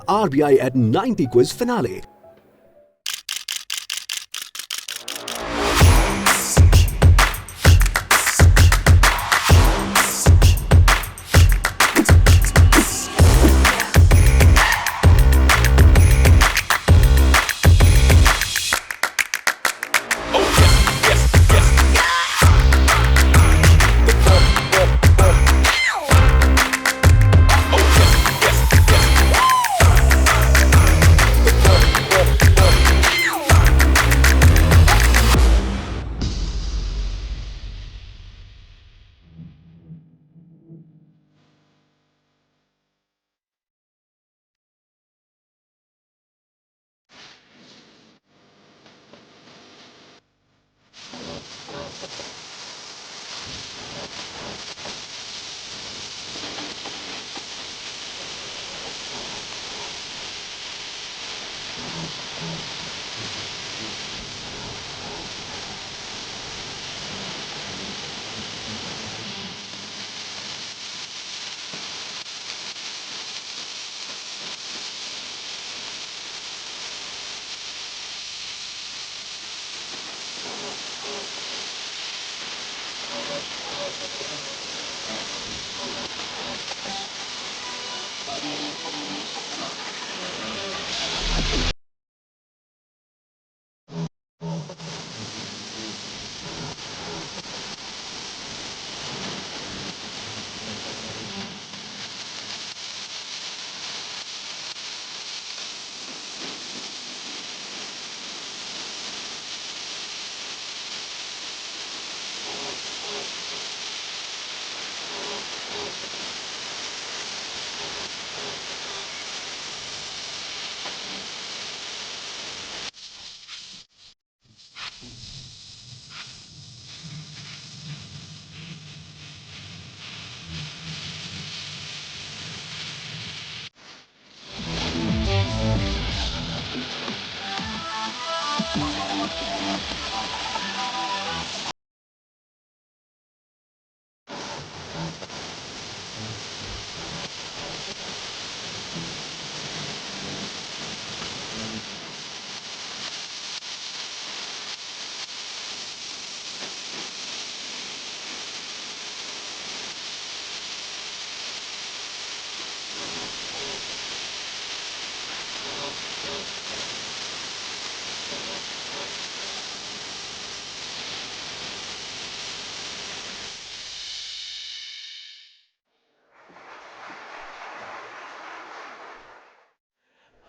RBI at 90 quiz finale.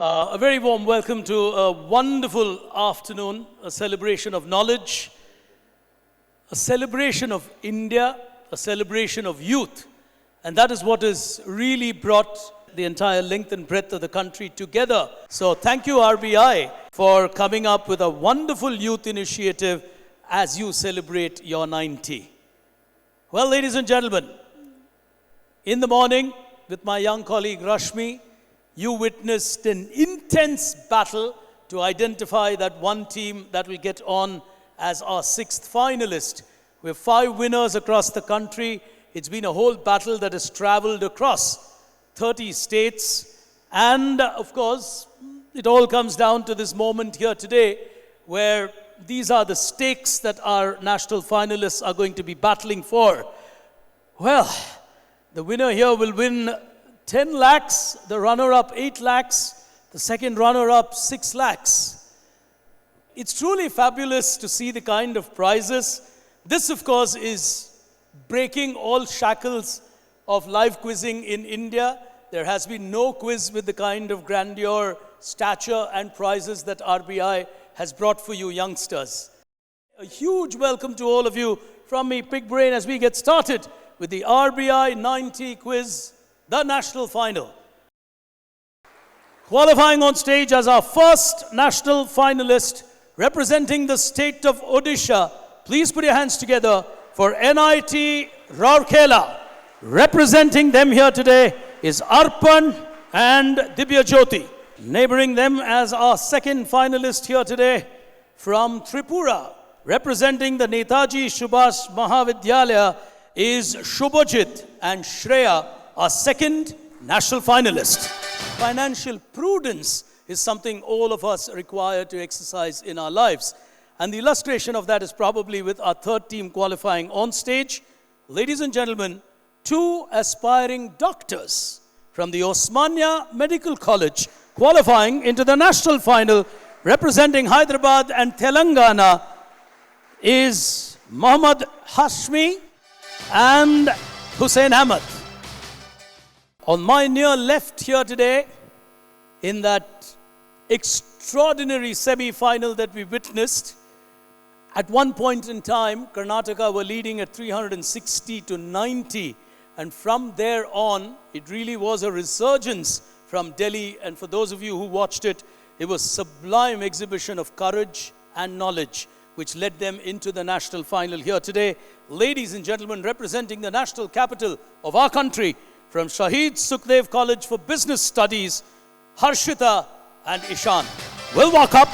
A very warm welcome to a wonderful afternoon, a celebration of knowledge, a celebration of India, a celebration of youth. And that is what has really brought the entire length and breadth of the country together. So thank you, RBI, for coming up with a wonderful youth initiative as you celebrate your 90. Well, ladies and gentlemen, in the morning with my young colleague Rashmi, you witnessed an intense battle to identify that one team that will get on as our sixth finalist. We have 5 winners across the country. It's been a whole battle that has traveled across 30 states. And of course, it all comes down to this moment here today where these are the stakes that our national finalists are going to be battling for. Well, the winner here will win 10 lakhs, the runner-up 8 lakhs, the second runner-up 6 lakhs. It's truly fabulous to see the kind of prizes. This, of course, is breaking all shackles of live quizzing in India. There has been no quiz with the kind of grandeur, stature, and prizes that RBI has brought for you youngsters. A huge welcome to all of you from me, Pig Brain, as we get started with the RBI 90 quiz, the national final. Qualifying on stage as our first national finalist, representing the state of Odisha, please put your hands together for NIT Rourkela. Representing them here today is Arpan and Dibya Jyoti. Neighboring them as our second finalist here today from Tripura, representing the Netaji Subhash Mahavidyalaya is Shubhajit and Shreya, our second national finalist. Financial prudence is something all of us require to exercise in our lives. And the illustration of that is probably with our third team qualifying on stage. Ladies and gentlemen, two aspiring doctors from the Osmania Medical College qualifying into the national final representing Hyderabad and Telangana is Mohammad Hashmi and Hussein Ahmed. On my near left here today, in that extraordinary semi-final that we witnessed, at one point in time, Karnataka were leading at 360 to 90. And from there on, it really was a resurgence from Delhi. And for those of you who watched it, it was a sublime exhibition of courage and knowledge, which led them into the national final here today. Ladies and gentlemen, representing the national capital of our country, from Shahid Sukhdev College for Business Studies, Harshita and Ishan will walk up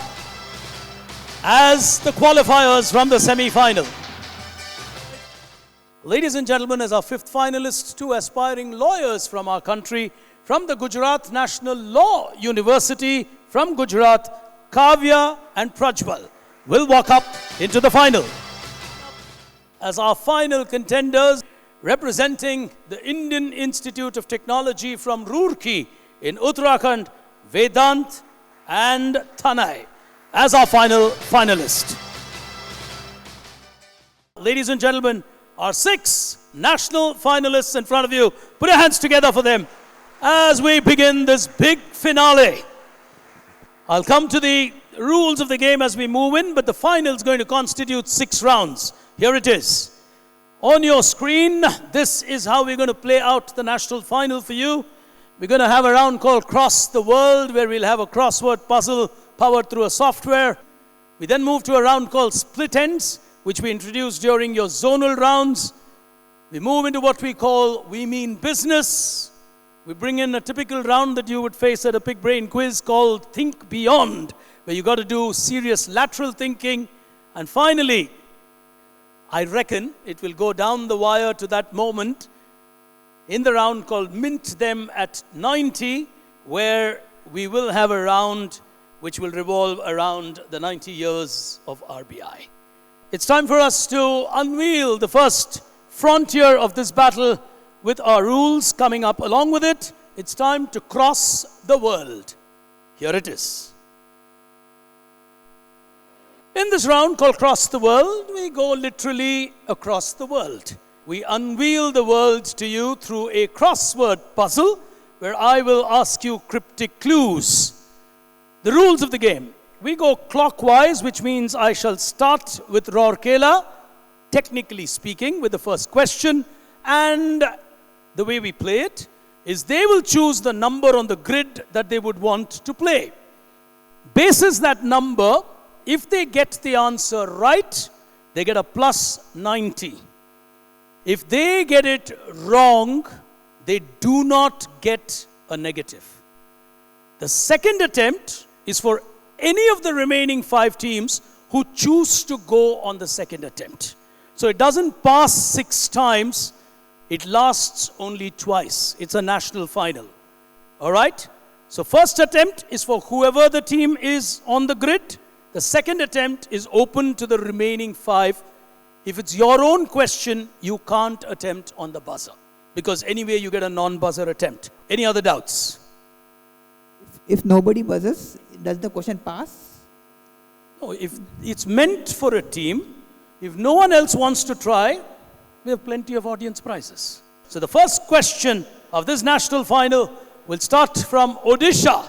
as the qualifiers from the semi-final. Ladies and gentlemen, as our fifth finalists, two aspiring lawyers from our country, from the Gujarat National Law University, from Gujarat, Kavya and Prajwal will walk up into the final. As our final contenders, representing the Indian Institute of Technology from Roorkee in Uttarakhand, Vedant and Tanai as our final finalist. Ladies and gentlemen, our six national finalists in front of you. Put your hands together for them as we begin this big finale. I'll come to the rules of the game as we move in, but the final is going to constitute 6 rounds. Here it is. On your screen, this is how we're going to play out the national final for you. We're going to have a round called Cross the World, where we'll have a crossword puzzle powered through a software. We then move to a round called Split Ends, which we introduced during your zonal rounds. We move into what we call We Mean Business. We bring in a typical round that you would face at a big brain quiz called Think Beyond, where you got to do serious lateral thinking. And finally, I reckon it will go down the wire to that moment in the round called Mint Them at 90, where we will have a round which will revolve around the 90 years of RBI. It's time for us to unveil the first frontier of this battle with our rules coming up along with it. It's time to cross the world. Here it is. In this round called Cross the World, we go literally across the world. We unveil the world to you through a crossword puzzle where I will ask you cryptic clues. The rules of the game. We go clockwise, which means I shall start with Rourkela, technically speaking, with the first question. And the way we play it is they will choose the number on the grid that they would want to play. Basis that number, if they get the answer right, they get a plus 90. If they get it wrong, they do not get a negative. The second attempt is for any of the remaining 5 teams who choose to go on the second attempt. So it doesn't pass 6 times, it lasts only twice. It's a national final. All right? So first attempt is for whoever the team is on the grid. The second attempt is open to the remaining 5. If it's your own question, you can't attempt on the buzzer, because anyway you get a non-buzzer attempt. Any other doubts? If nobody buzzes, does the question pass? No, if it's meant for a team, if no one else wants to try, we have plenty of audience prizes. So the first question of this national final will start from Odisha.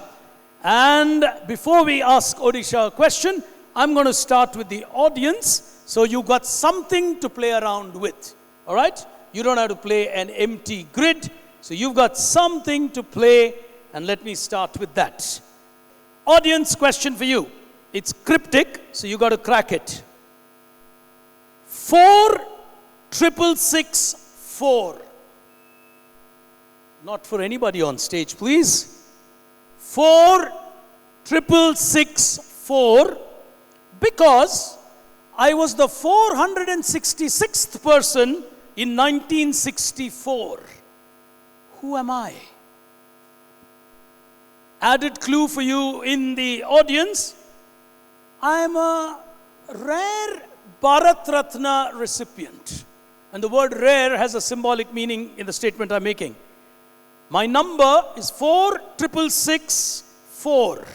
And before we ask Odisha a question, I'm going to start with the audience, so you got something to play around with. All right? You don't have to play an empty grid, so you've got something to play, and let me start with that. Audience question for you. It's cryptic, so you got to crack it. 46664. Not for anybody on stage, please. 46664, because I was the 466th person in 1964. Who am I? Added clue for you in the audience. I am a rare Bharat Ratna recipient. And the word rare has a symbolic meaning in the statement I'm making. My number is 46664.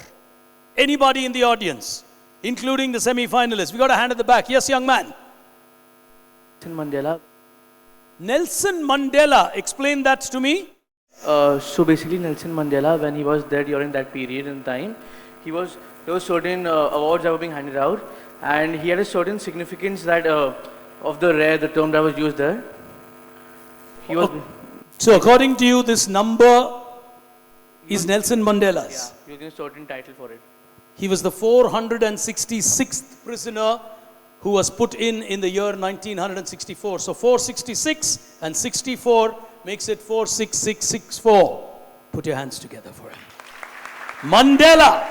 Anybody in the audience, including the semi-finalists? We got a hand at the back. Yes, young man. Nelson Mandela. Nelson Mandela. Explain that to me. So basically, Nelson Mandela, when he was there during that period in time, there were certain awards that were being handed out, and he had a certain significance that of the term that was used there. He was. So according to you, this number is Nelson Mandela's. Yeah, using a certain title for it. He was the 466th prisoner who was put in the year 1964. So 466 and 64 makes it 46664. Put your hands together for him. Mandela.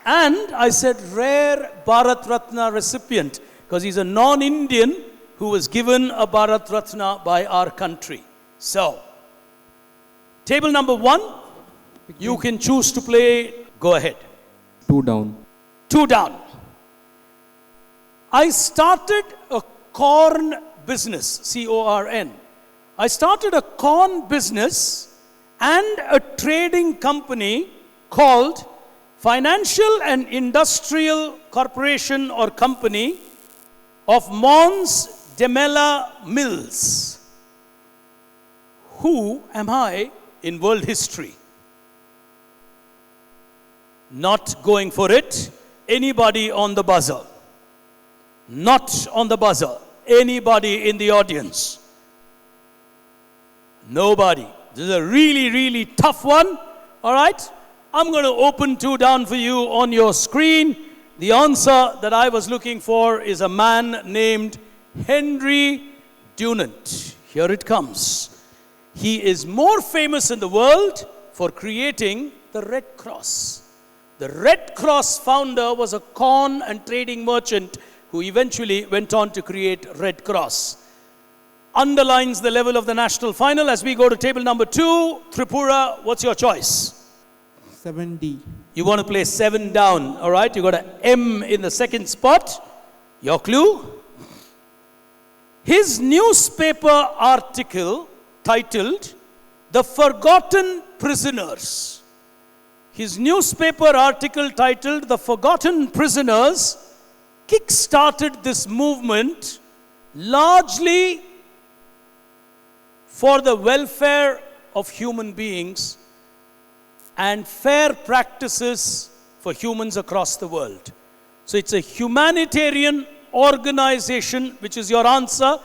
And I said rare Bharat Ratna recipient because he's a non-Indian who was given a Bharat Ratna by our country. So, table number 1, you can choose to play. Go ahead. 2 down. 2 down. I started a corn business, C-O-R-N. I started a corn business and a trading company called Financial and Industrial Corporation or Company of Mons Demella Mills. Who am I in world history? Not going for it. Anybody on the buzzer? Not on the buzzer. Anybody in the audience? Nobody. This is a really, really tough one. All right? I'm going to open 2 down for you on your screen. The answer that I was looking for is a man named Henry Dunant. Here it comes. He is more famous in the world for creating the Red Cross. The Red Cross founder was a corn and trading merchant who eventually went on to create Red Cross. Underlines the level of the national final as we go to table number 2. Tripura, what's your choice? 7D. You want to play 7 down, all right? You got an M in the second spot. Your clue? His newspaper article titled The Forgotten Prisoners. His newspaper article titled The Forgotten Prisoners kick-started this movement largely for the welfare of human beings and fair practices for humans across the world. So it's a humanitarian organization, which is your answer.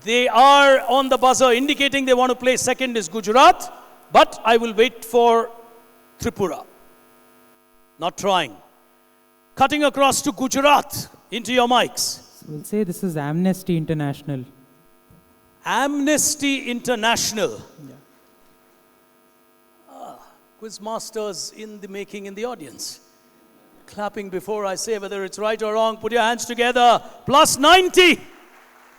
They are on the buzzer indicating they want to play. Second is Gujarat, but I will wait for Tripura. Not trying. Cutting across to Gujarat, into your mics. We'll say this is Amnesty International. Amnesty International. Quiz masters in the making in the audience. Clapping before I say whether it's right or wrong. Put your hands together. Plus 90.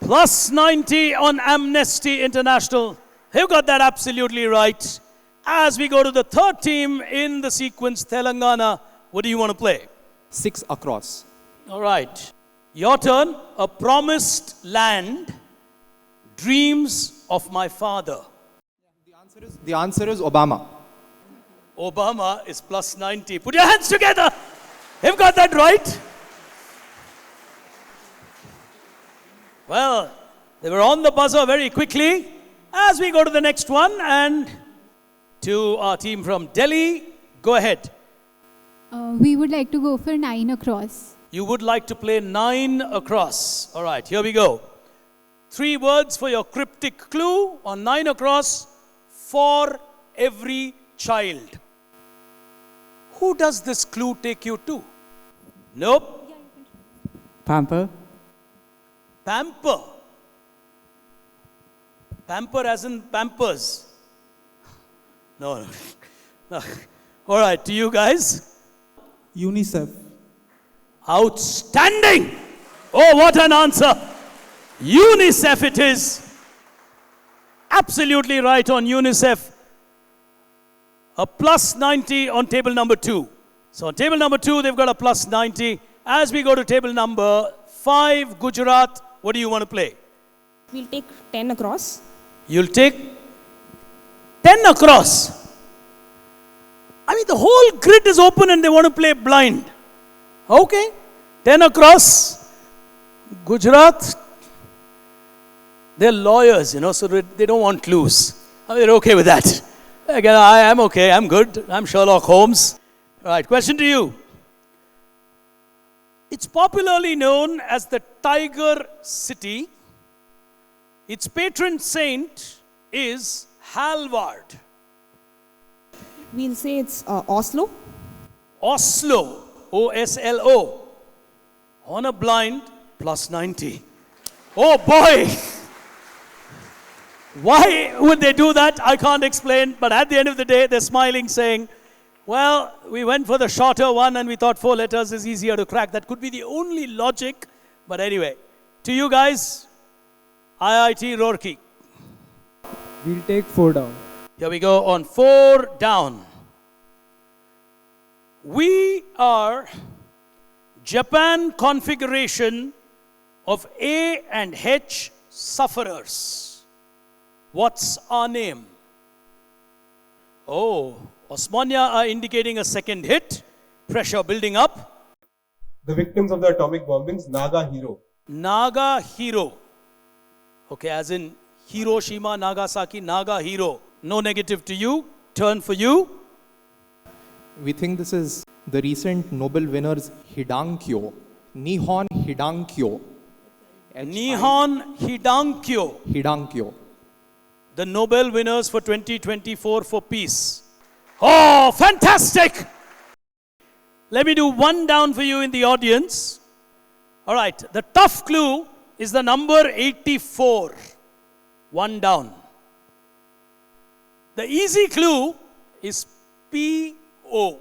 Plus 90 on Amnesty International. They've got that absolutely right. As we go to the third team in the sequence, Telangana, what do you want to play? 6 across. All right. Your turn. A promised land, dreams of my father. The answer is Obama. Obama is plus 90. Put your hands together. They've got that right. Well, they were on the buzzer very quickly. As we go to the next one, and to our team from Delhi, go ahead. We would like to go for 9 across. You would like to play 9 across. All right, here we go. 3 words for your cryptic clue on 9 across. For every child. Who does this clue take you to? Nope. Pamper. Pamper. Pamper as in Pampers. No. All right, to you guys. UNICEF. Outstanding. Oh, what an answer. UNICEF it is. Absolutely right on UNICEF. a plus 90 on table number 2. So on table number 2, they've got a plus 90. As we go to table number 5, Gujarat, what do you want to play? We'll take 10 across. You'll take 10 across. I mean, the whole grid is open and they want to play blind. Okay, 10 across. Gujarat, they're lawyers, so they don't want clues. They're okay with that. Again, I am okay, I'm good. I'm Sherlock Holmes. All right, question to you. It's popularly known as the Tiger City. Its patron saint is Halvard. We'll say it's Oslo. Oslo, O-S-L-O. On a blind, plus 90. Oh boy! Why would they do that? I can't explain. But at the end of the day, they're smiling, saying, well, we went for the shorter one and we thought 4 letters is easier to crack. That could be the only logic. But anyway, to you guys, IIT Roorkee. We'll take 4 down. Here we go on 4 down. We are Japan configuration of A and H sufferers. What's our name? Oh, Osmania are indicating a second hit. Pressure building up. The victims of the atomic bombings, Naga Hero. Naga Hero. Okay, as in Hiroshima, Nagasaki, Naga Hero. No negative to you. Turn for you. We think this is the recent Nobel winners Hidankyo. Nihon Hidankyo. Nihon Hidankyo. Hidankyo. The Nobel winners for 2024 for peace. Oh, fantastic! Let me do 1 down for you in the audience. All right, the tough clue is the number 84. 1 down. The easy clue is P-O.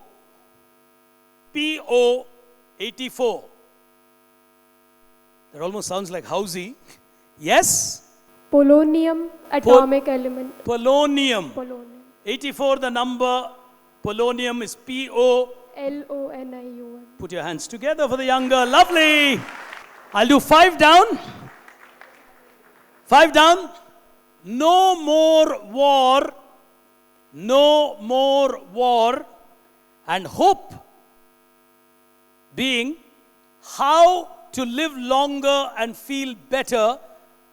P-O 84. That almost sounds like Housey. Yes? Polonium atomic element. Polonium. Polonium. 84, the number. Polonium is P-O. L-O-N-I-U-M. Put your hands together for the younger. Lovely. I'll do 5 down. 5 down. No more war. No more war. And hope being how to live longer and feel better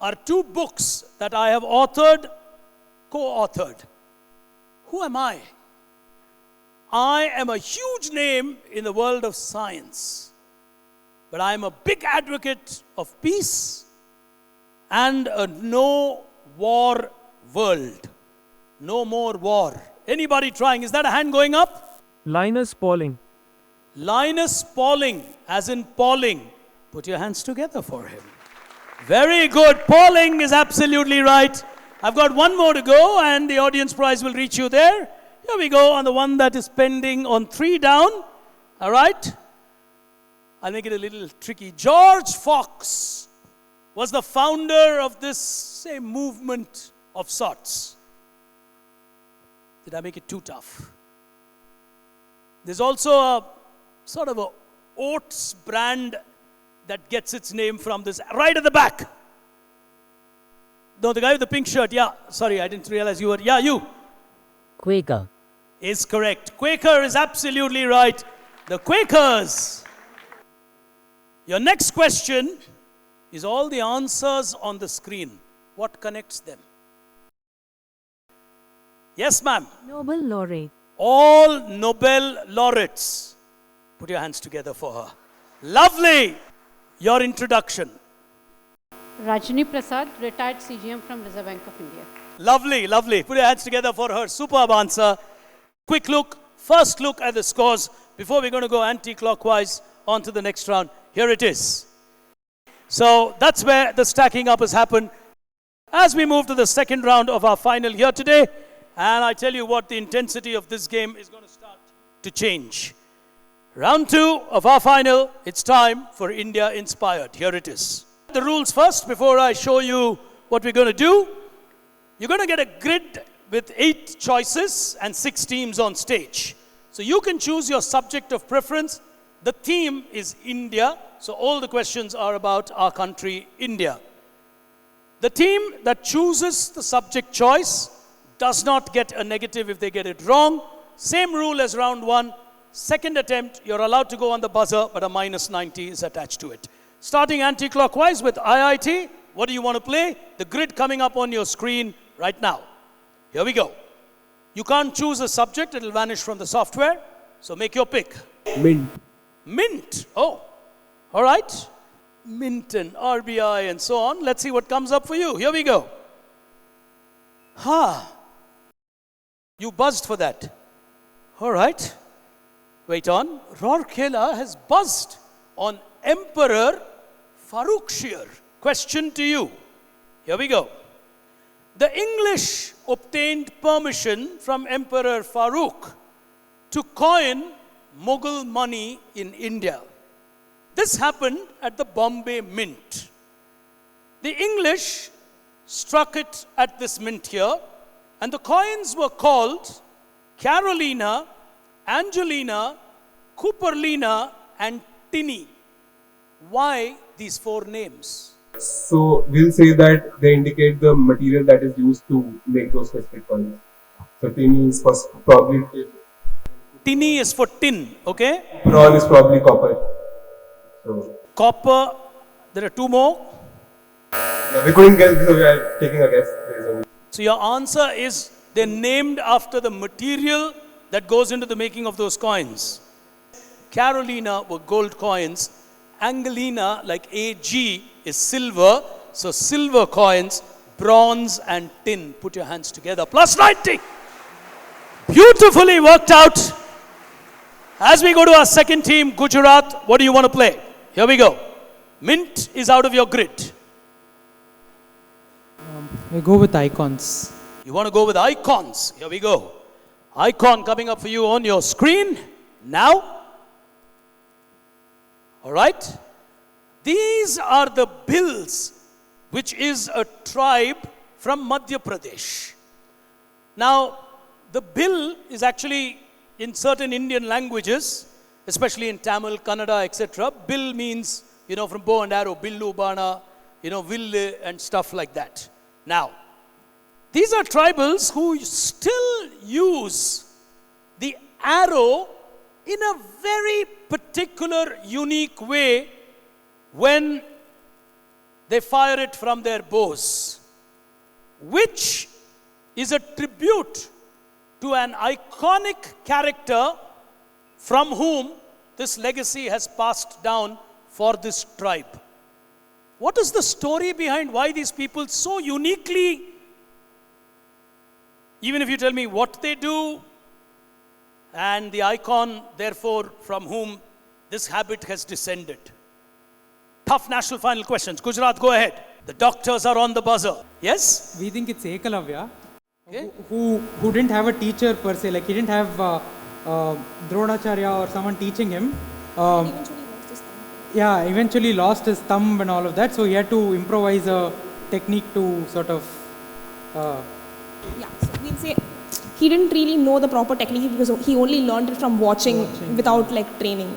are 2 books that I have authored, co-authored. Who am I? I am a huge name in the world of science, but I am a big advocate of peace and a no-war world. No more war. Anybody trying? Is that a hand going up? Linus Pauling. Linus Pauling, as in Pauling. Put your hands together for him. Very good. Pauling is absolutely right. I've got 1 more to go and the audience prize will reach you there. Here we go on the one that is pending on 3 down. All right. I'll make it a little tricky. George Fox was the founder of this, say, movement of sorts. Did I make it too tough? There's also a sort of a oats brand that gets its name from this. Right at the back. No, the guy with the pink shirt. Yeah, sorry, I didn't realize you were. Yeah, you. Quaker. Is correct. Quaker is absolutely right. The Quakers. Your next question is all the answers on the screen. What connects them? Yes, ma'am. Nobel laureate. All Nobel laureates. Put your hands together for her. Lovely. Your introduction. Rajni Prasad, retired CGM from Reserve Bank of India. Lovely, lovely. Put your hands together for her. Superb answer. Quick look, first look at the scores before we're going to go anti-clockwise on to the next round. Here it is. So that's where the stacking up has happened. As we move to the second round of our final here today, and I tell you what, the intensity of this game is going to start to change. Round 2 of our final, it's time for India Inspired. Here it is. The rules first before I show you what we're going to do. You're going to get a grid with 8 choices and 6 teams on stage. So you can choose your subject of preference. The theme is India, so all the questions are about our country, India. The team that chooses the subject choice does not get a negative if they get it wrong. Same rule as round 1. Second attempt, you're allowed to go on the buzzer, but a minus 90 is attached to it. Starting anti-clockwise with IIT, what do you want to play? The grid coming up on your screen right now. Here we go. You can't choose a subject, it'll vanish from the software. So make your pick. Mint. Mint. Oh, all right. Mint and RBI and so on. Let's see what comes up for you. Here we go. You buzzed for that. All right. Wait on. Rourkela has buzzed on Emperor Farrukshire. Question to you. Here we go. The English obtained permission from Emperor Farrukh to coin Mughal money in India. This happened at the Bombay Mint. The English struck it at this mint here, and the coins were called Carolina, Angelina, Cooperlina, and Tinny. Why these 4 names? So we'll say that they indicate the material that is used to make those specific coins. So tin is probably tin. Tinny is for tin, okay? Prawn is probably copper. So Copper, there are 2 more. yeah, we couldn't guess, so we are taking a guess. So your answer is they're named after the material that goes into the making of those coins. Carolina were gold coins. Angelina, like AG, is silver. So silver coins, bronze and tin. Put your hands together. Plus 90. Beautifully worked out. As we go to our second team, Gujarat, what do you want to play? Here we go. Mint is out of your grid. We go with icons. You want to go with icons. Here we go. Icon coming up for you on your screen now. All right. These are the Bhils, which is a tribe from Madhya Pradesh. Now, the Bhil is actually in certain Indian languages, especially in Tamil, Kannada, etc. Bhil means, from bow and arrow, billu, bana, ville and stuff like that. Now, these are tribals who still use the arrow in a very particular, unique way when they fire it from their bows, which is a tribute to an iconic character from whom this legacy has passed down for this tribe. What is the story behind why these people so uniquely, even if you tell me what they do, and the icon, therefore, from whom this habit has descended? Tough national final questions. Gujarat, go ahead. The doctors are on the buzzer. Yes? We think it's Ekalavya, okay, who didn't have a teacher per se, like he didn't have Dronacharya or someone teaching him. Eventually lost his thumb and all of that, so he had to improvise a technique to sort of... so we'll say he didn't really know the proper technique because he only learned it from watching without training.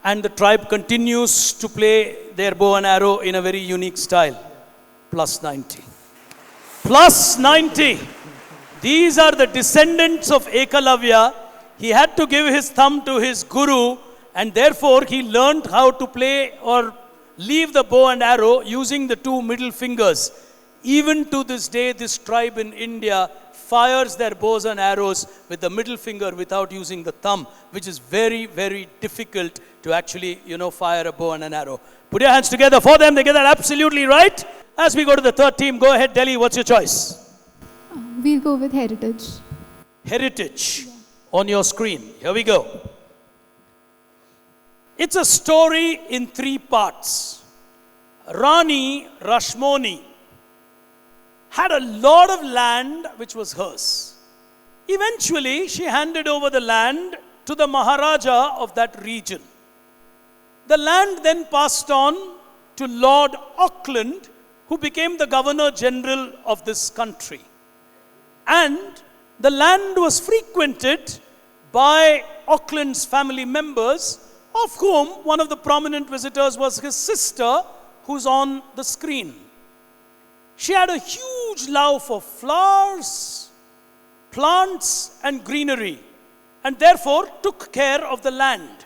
And the tribe continues to play their bow and arrow in a very unique style. Plus 90. Plus 90. These are the descendants of Ekalavya. He had to give his thumb to his guru, and therefore he learned how to play or leave the bow and arrow using the 2 middle fingers. Even to this day, this tribe in India fires their bows and arrows with the middle finger without using the thumb, which is very, very difficult to actually, fire a bow and an arrow. Put your hands together for them. They get that absolutely right. As we go to the third team, go ahead, Delhi. What's your choice? We'll go with heritage. Heritage on your screen. Here we go. It's a story in 3 parts. Rani Rashmoni had a lot of land which was hers. Eventually, she handed over the land to the Maharaja of that region. The land then passed on to Lord Auckland, who became the Governor General of this country. And the land was frequented by Auckland's family members, of whom one of the prominent visitors was his sister, who's on the screen. She had a huge love for flowers, plants, and greenery, and therefore took care of the land.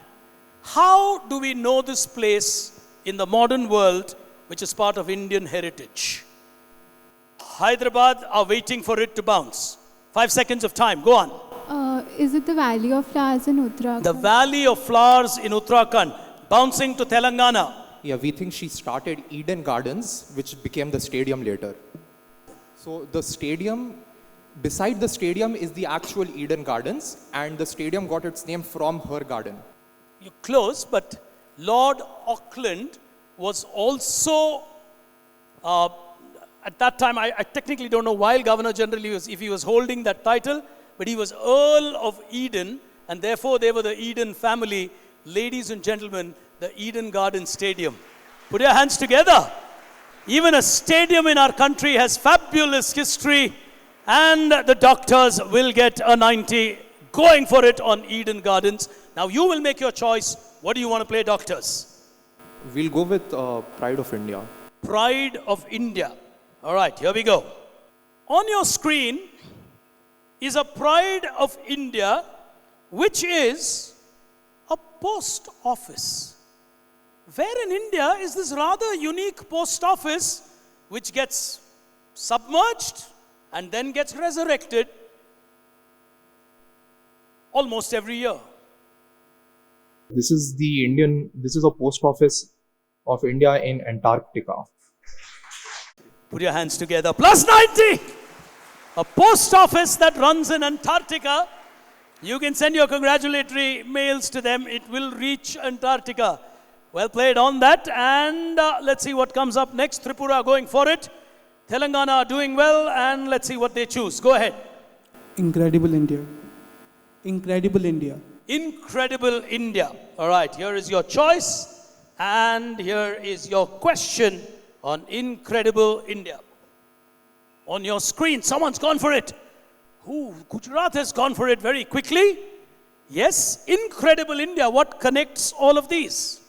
How do we know this place in the modern world, which is part of Indian heritage? Hyderabad are waiting for it to bounce. 5 seconds of time. Go on. Is it the Valley of Flowers in Uttarakhand? The Valley of Flowers in Uttarakhand. Bouncing to Telangana. Yeah, we think she started Eden Gardens, which became the stadium later. So the stadium, beside the stadium is the actual Eden Gardens, and the stadium got its name from her garden. You're close, but Lord Auckland was also, at that time, I technically don't know while Governor General if he was holding that title, but he was Earl of Eden, and therefore they were the Eden family. Ladies and gentlemen, the Eden Garden Stadium. Put your hands together. Even a stadium in our country has fabulous history, and the doctors will get a 90 going for it on Eden Gardens. Now you will make your choice. What do you want to play, doctors? We'll go with Pride of India. Pride of India. All right, here we go. On your screen is a Pride of India, which is a post office. Where in India is this rather unique post office which gets submerged and then gets resurrected almost every year? This is a post office of India in Antarctica. Put your hands together. Plus 90! A post office that runs in Antarctica. You can send your congratulatory mails to them. It will reach Antarctica. Well played on that. And let's see what comes up next. Tripura going for it. Telangana doing well. And let's see what they choose. Go ahead. Incredible India. Incredible India. Incredible India. All right, here is your choice. And here is your question on Incredible India. On your screen, someone's gone for it. Gujarat has gone for it very quickly. Yes, Incredible India. What connects all of these?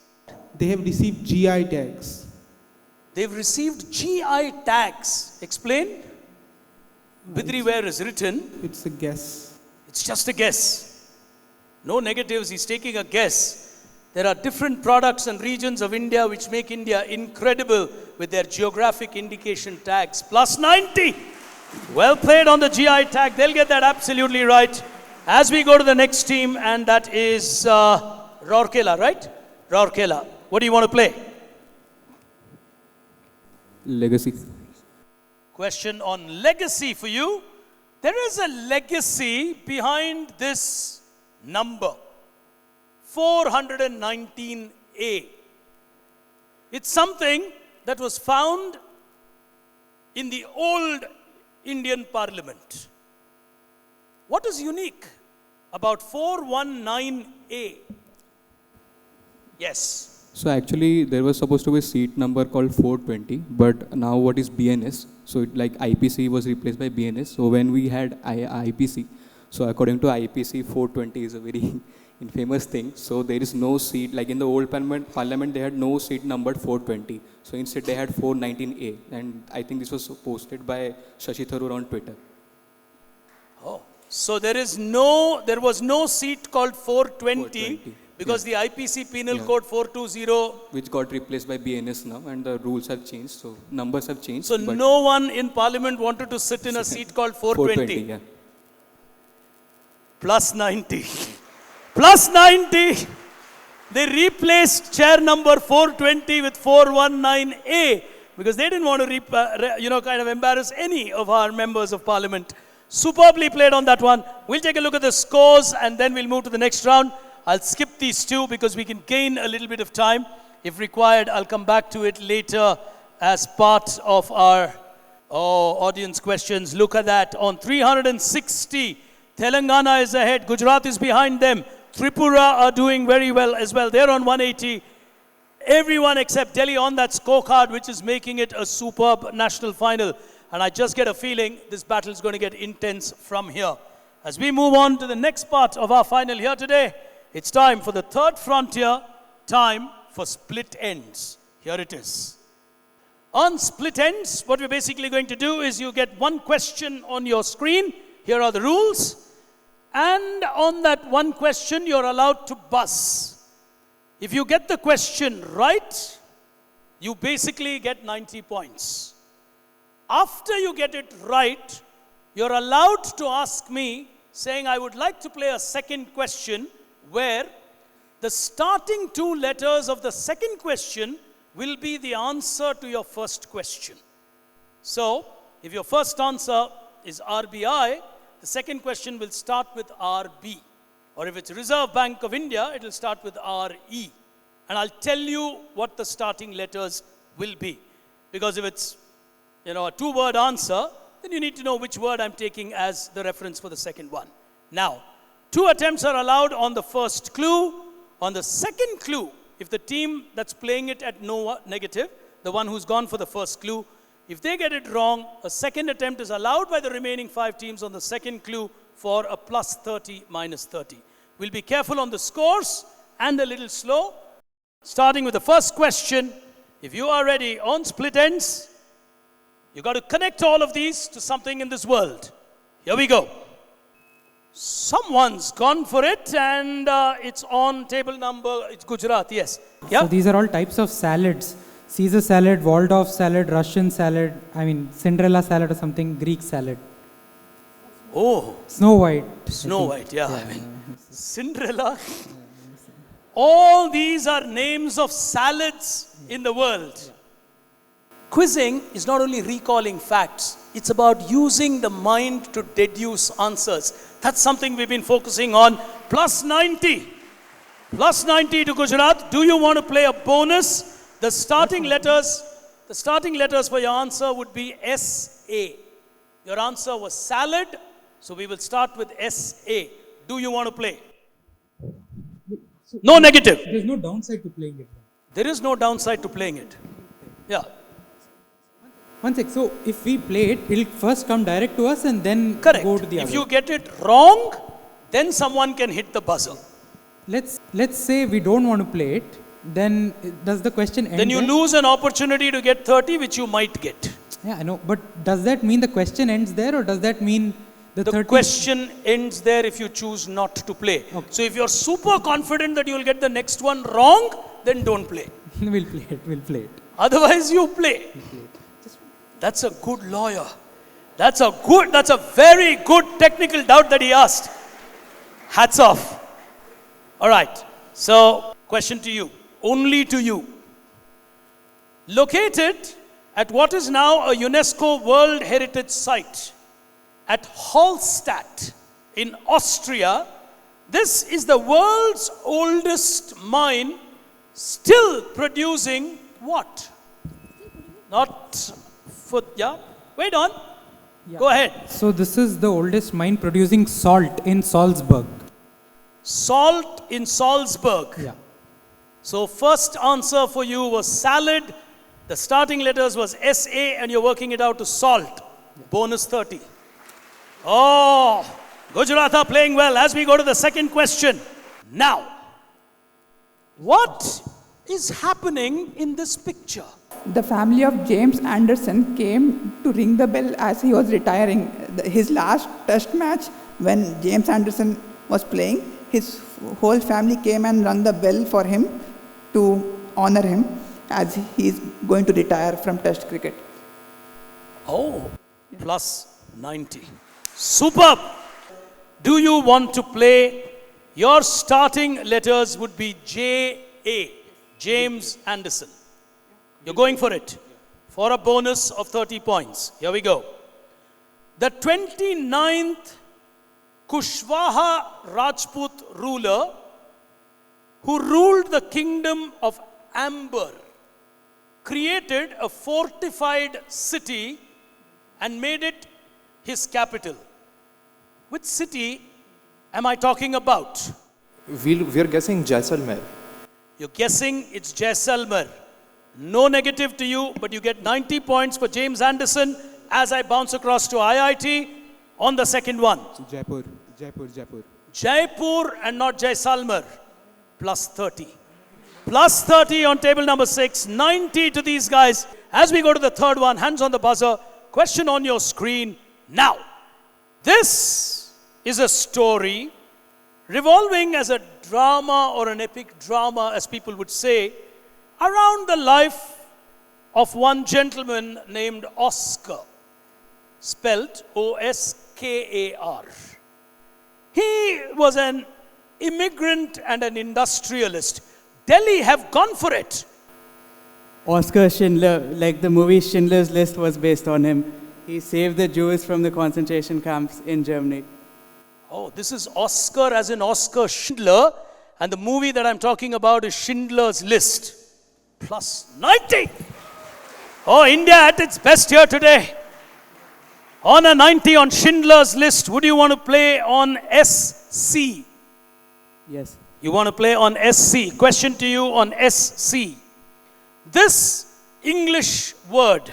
They have received GI tags. They've received GI tags. Explain. Bidriware is written. It's a guess. It's just a guess. No negatives, he's taking a guess. There are different products and regions of India which make India incredible with their geographic indication tags. Plus 90. Well played on the GI tag. They'll get that absolutely right. As we go to the next team, and that is Rourkela, right? Rourkela. What do you want to play? Legacy. Question on legacy for you. There is a legacy behind this number. 419A. It's something that was found in the old Indian Parliament. What is unique about 419A? Yes. So actually there was supposed to be a seat number called 420, but now what is BNS? So like IPC was replaced by BNS. So when we had IPC, so according to IPC, 420 is a very infamous thing. So there is no seat, like in the old parliament they had no seat numbered 420. So instead they had 419A. And I think this was posted by Shashi Tharoor on Twitter. Oh, so there was no seat called 420 because the IPC Penal Code 420, which got replaced by BNS now, and the rules have changed, so numbers have changed. So no one in Parliament wanted to sit in a seat called 420. Yeah. Plus 90. Plus 90. They replaced chair number 420 with 419A because they didn't want to kind of embarrass any of our members of Parliament. Superbly played on that one. We'll take a look at the scores and then we'll move to the next round. I'll skip these two because we can gain a little bit of time. If required, I'll come back to it later as part of our audience questions. Look at that. On 360, Telangana is ahead. Gujarat is behind them. Tripura are doing very well as well. They're on 180. Everyone except Delhi on that scorecard, which is making it a superb national final. And I just get a feeling this battle is going to get intense from here. As we move on to the next part of our final here today, it's time for the third frontier, time for split ends. Here it is. On split ends, what we're basically going to do is you get one question on your screen. Here are the rules. And on that one question, you're allowed to buzz. If you get the question right, you basically get 90 points. After you get it right, you're allowed to ask me, saying, I would like to play a second question where the starting two letters of the second question will be the answer to your first question. So, if your first answer is RBI, the second question will start with RB. Or if it's Reserve Bank of India, it will start with RE. And I'll tell you what the starting letters will be. Because if it's, a two-word answer, then you need to know which word I'm taking as the reference for the second one. Now, 2 attempts are allowed on the first clue. On the second clue, if the team that's playing it at no negative, the one who's gone for the first clue, if they get it wrong, a second attempt is allowed by the remaining 5 teams on the second clue for a plus 30, minus 30. We'll be careful on the scores and a little slow. Starting with the first question, if you are ready on split ends, you've got to connect all of these to something in this world. Here we go. Someone's gone for it, and it's on table number, it's Gujarat, yes. Yeah. So these are all types of salads. Caesar salad, Waldorf salad, Russian salad, Cinderella salad or something, Greek salad. Oh. Snow White. Snow White, yeah. Cinderella. All these are names of salads in the world. Quizzing is not only recalling facts, it's about using the mind to deduce answers. That's something we've been focusing on. Plus 90. Plus 90 to Gujarat. Do you want to play a bonus? The starting letters for your answer would be S-A. Your answer was salad, so we will start with S-A. Do you want to play? No negative. There's no downside to playing it. There is no downside to playing it. Yeah. One sec. So if we play it, it'll first come direct to us and then Correct. go to the other. If you get it wrong, then someone can hit the buzzer. Let's say we don't want to play it. Then does the question end? Then you lose an opportunity to get 30, which you might get. Yeah, I know. But does that mean the question ends there, or does that mean the 30? Question ends there if you choose not to play. Okay. So if you're super confident that you'll get the next one wrong, then don't play. We'll play it. Otherwise, you play. That's a good lawyer. That's a very good technical doubt that he asked. Hats off. All right. So, question to you. Only to you. Located at what is now a UNESCO World Heritage Site at Hallstatt in Austria, this is the world's oldest mine still producing what? Wait on. Yeah. Go ahead. So this is the oldest mine producing salt in Salzburg. Salt in Salzburg. Yeah. So first answer for you was salad. The starting letters was S-A and you're working it out to salt. Yeah. Bonus 30. Oh, Gujarat are playing well as we go to the second question. Now, what is happening in this picture? The family of James Anderson came to ring the bell as he was retiring. His last test match, when James Anderson was playing, his whole family came and rang the bell for him to honor him as he is going to retire from test cricket. Oh, plus 90. Superb. Do you want to play? Your starting letters would be J-A, James Anderson. You're going for it for a bonus of 30 points. Here we go. The 29th Kushwaha Rajput ruler who ruled the kingdom of Amber created a fortified city and made it his capital. Which city am I talking about? We're guessing Jaisalmer. You're guessing it's Jaisalmer. No negative to you, but you get 90 points for James Anderson as I bounce across to IIT on the second one. Jaipur, Jaipur, Jaipur. Jaipur and not Jaisalmer. Plus 30. Plus 30 on table number 6. 90 to these guys. As we go to the third one, hands on the buzzer. Question on your screen now. This is a story revolving as a drama or an epic drama, as people would say, around the life of one gentleman named Oscar, spelt O-S-K-A-R. He was an immigrant and an industrialist. Delhi have gone for it. Oscar Schindler, like the movie Schindler's List was based on him. He saved the Jews from the concentration camps in Germany. Oh, this is Oscar as in Oscar Schindler, and the movie that I'm talking about is Schindler's List. Plus 90. Oh, India at its best here today. On a 90 on Schindler's List, would you want to play on SC? Yes. You want to play on SC. Question to you on SC. This English word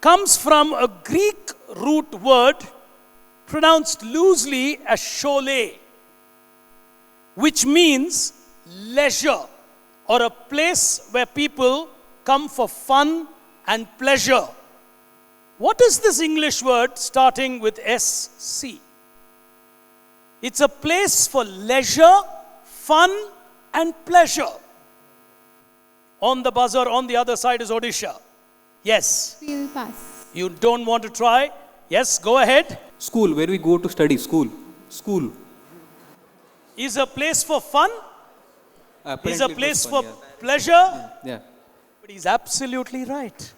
comes from a Greek root word pronounced loosely as Cholet, which means leisure or a place where people come for fun and pleasure. What is this English word starting with SC? It's a place for leisure, fun and pleasure. On the buzzer, on the other side is Odisha. Yes. We'll pass. You don't want to try? Yes, go ahead. School, where we go to study, school. School. Is a place for fun? Is a Apparently it was place fun, for yeah. pleasure? Yeah. But he's absolutely right.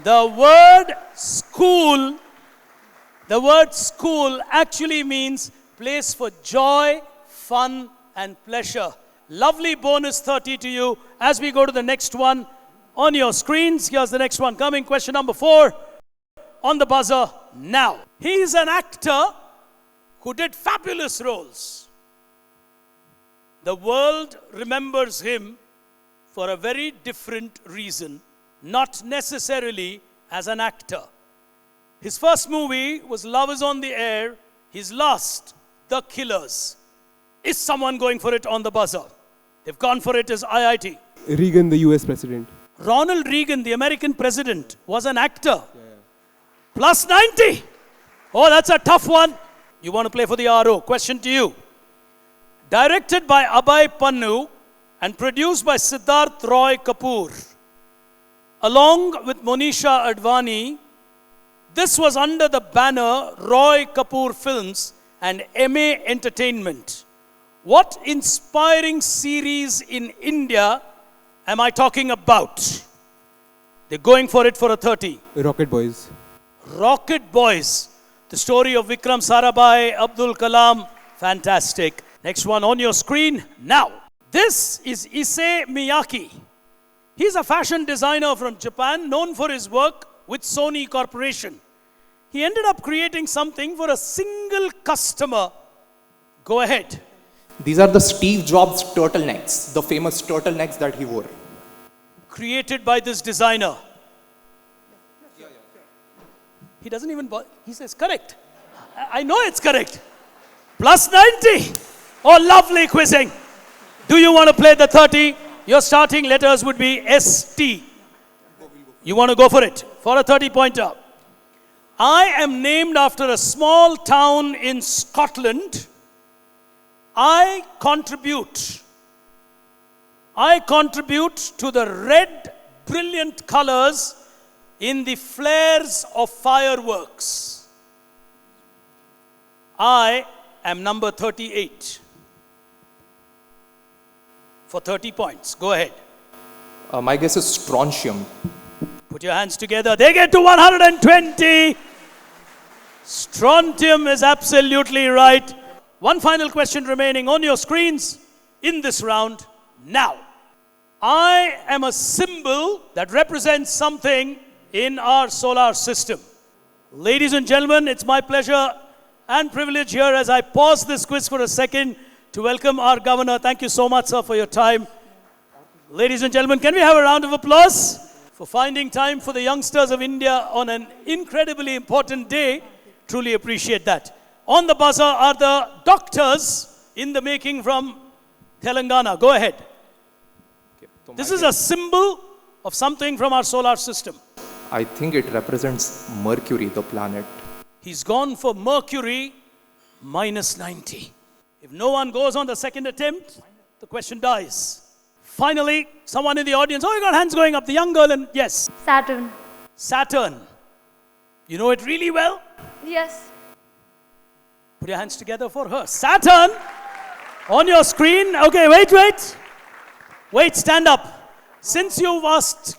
The word school actually means place for joy, fun and pleasure. Lovely bonus 30 to you as we go to the next one on your screens. Here's the next one coming. Question number 4 on the buzzer now. He's an actor who did fabulous roles. The world remembers him for a very different reason, not necessarily as an actor. His first movie was Love is on the Air. His last, The Killers. Is someone going for it on the buzzer? They've gone for it as IIT. Reagan, the US president. Ronald Reagan, the American president, was an actor. Plus 90. Oh, that's a tough one. You want to play for the RO. Question to you. Directed by Abhay Pannu and produced by Siddharth Roy Kapoor, along with Monisha Advani, this was under the banner Roy Kapoor Films and MA Entertainment. What inspiring series in India am I talking about? They're going for it for a 30. Rocket Boys. Rocket Boys. The story of Vikram Sarabhai, Abdul Kalam. Fantastic. Next one on your screen now. This is Issei Miyake. He's a fashion designer from Japan known for his work with Sony Corporation. He ended up creating something for a single customer. Go ahead. These are the Steve Jobs turtlenecks, the famous turtlenecks that he wore. Created by this designer. He doesn't even bother. He says, correct. I know it's correct. Plus 90. Oh, lovely quizzing. Do you want to play the 30? Your starting letters would be ST. You want to go for it? For a 30-pointer. I am named after a small town in Scotland. I contribute to the red, brilliant colors in the flares of fireworks. I am number 38. For 30 points. Go ahead. My guess is strontium. Put your hands together. They get to 120. Strontium is absolutely right. One final question remaining on your screens in this round now. I am a symbol that represents something in our solar system. Ladies and gentlemen, it's my pleasure and privilege here as I pause this quiz for a second to welcome our governor. Thank you so much, sir, for your time. Ladies and gentlemen, can we have a round of applause for for finding time for the youngsters of India on an incredibly important day. Truly appreciate that. On the buzzer are the doctors in the making from Telangana. Go ahead. This is a symbol of something from our solar system. I think it represents Mercury, the planet. He's gone for Mercury, minus 90. If no one goes on the second attempt, the question dies. Finally, someone in the audience, oh, you got hands going up, the young girl, and yes. Saturn. Saturn. You know it really well? Yes. Put your hands together for her. Saturn, on your screen. Okay, wait. Wait, stand up. Since you've asked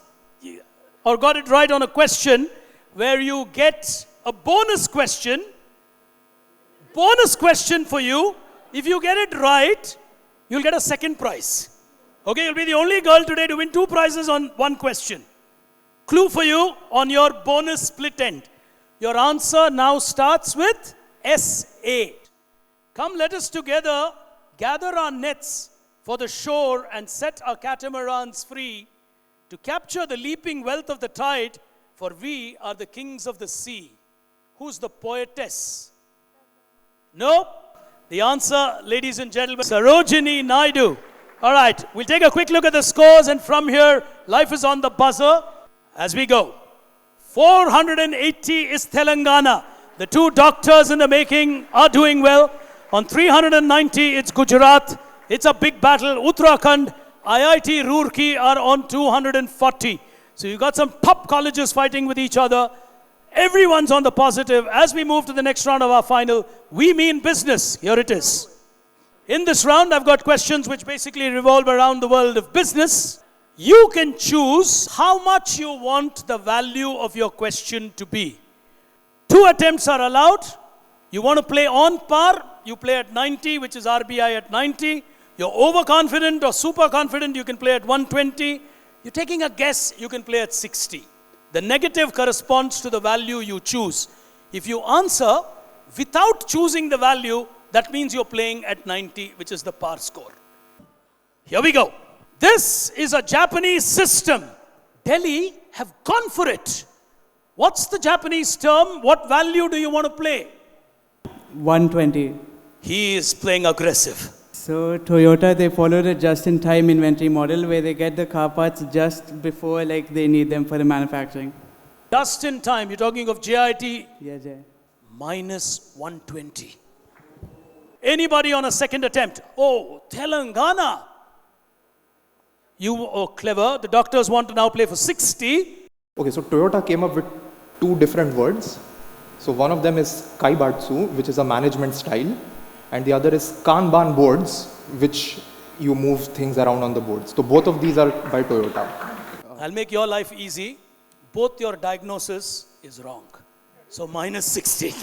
or got it right on a question where you get a bonus question for you. If you get it right, you'll get a second prize. Okay, you'll be the only girl today to win 2 prizes on 1 question. Clue for you on your bonus split end. Your answer now starts with S8. Come, let us together gather our nets for the shore and set our catamarans free to capture the leaping wealth of the tide, for we are the kings of the sea. Who's the poetess? No? The answer, ladies and gentlemen, Sarojini Naidu. All right, we'll take a quick look at the scores, and from here, life is on the buzzer as we go. 480 is Telangana. The 2 doctors in the making are doing well. On 390, it's Gujarat. It's a big battle. Uttarakhand, IIT Roorkee are on 240. So you've got some top colleges fighting with each other. Everyone's on the positive. As we move to the next round of our final, we mean business. Here it is. In this round, I've got questions which basically revolve around the world of business. You can choose how much you want the value of your question to be. 2 attempts are allowed. You want to play on par, you play at 90, which is RBI at 90. You're overconfident or super confident, you can play at 120. You're taking a guess, you can play at 60. The negative corresponds to the value you choose. If you answer without choosing the value, that means you're playing at 90, which is the par score. Here we go. This is a Japanese system. Delhi have gone for it. What's the Japanese term? What value do you want to play? 120. He is playing aggressive. So Toyota, they followed a just-in-time inventory model where they get the car parts just before they need them for the manufacturing. Just in time. You're talking of JIT? Yeah, Jay. Minus 120. Anybody on a second attempt? Oh, Telangana. You are clever. The doctors want to now play for 60. Okay, so Toyota came up with 2 different words. So one of them is Kaibatsu, which is a management style, and the other is Kanban boards, which you move things around on the boards. So both of these are by Toyota. I'll make your life easy. Both your diagnosis is wrong. So minus 60.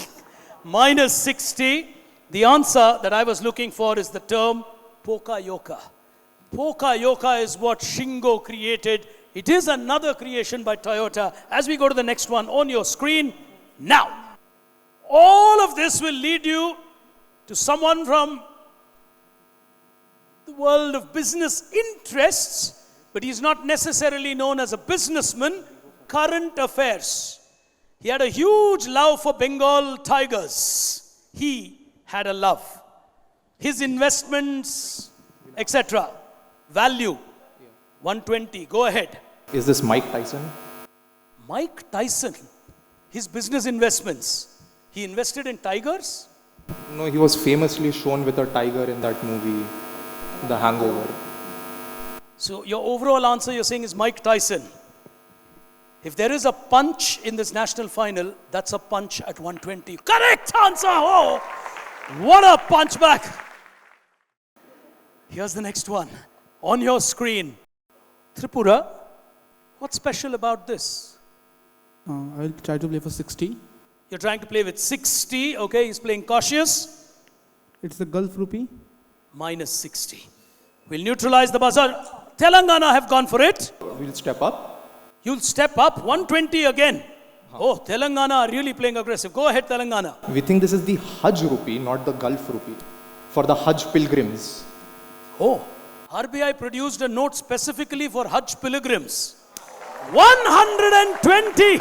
Minus 60. The answer that I was looking for is the term Pokayoka. Pokayoka is what Shingo created. It is another creation by Toyota. As we go to the next one on your screen now. All of this will lead you to someone from the world of business interests, but he's not necessarily known as a businessman. Current affairs. He had a huge love for Bengal tigers. He had a love. His investments, etc. Value, 120. Go ahead. Is this Mike Tyson? Mike Tyson. His business investments. He invested in tigers? No, he was famously shown with a tiger in that movie, The Hangover. So your overall answer you're saying is Mike Tyson. If there is a punch in this national final, that's a punch at 120. Correct answer! Oh, what a punch back! Here's the next one. On your screen. Tripura, what's special about this? I'll try to play for 60. You're trying to play with 60. Okay, he's playing cautious. It's the Gulf rupee. Minus 60. We'll neutralize the buzzer. Telangana have gone for it. We'll step up. You'll step up. 120 again. Oh, Telangana are really playing aggressive. Go ahead, Telangana. We think this is the Hajj rupee, not the Gulf rupee, for the Hajj pilgrims. Oh, RBI produced a note specifically for Hajj pilgrims. 120.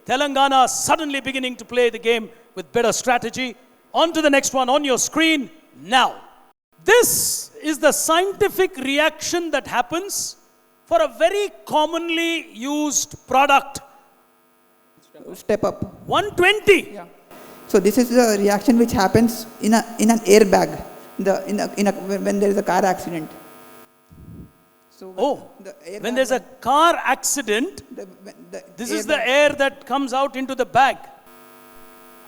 Telangana suddenly beginning to play the game with better strategy. On to the next one on your screen now. This is the scientific reaction that happens for a very commonly used product. Step up. 120. Yeah. So this is the reaction which happens in an airbag when there is a car accident. So when there's a car accident, this is the air that comes out into the bag.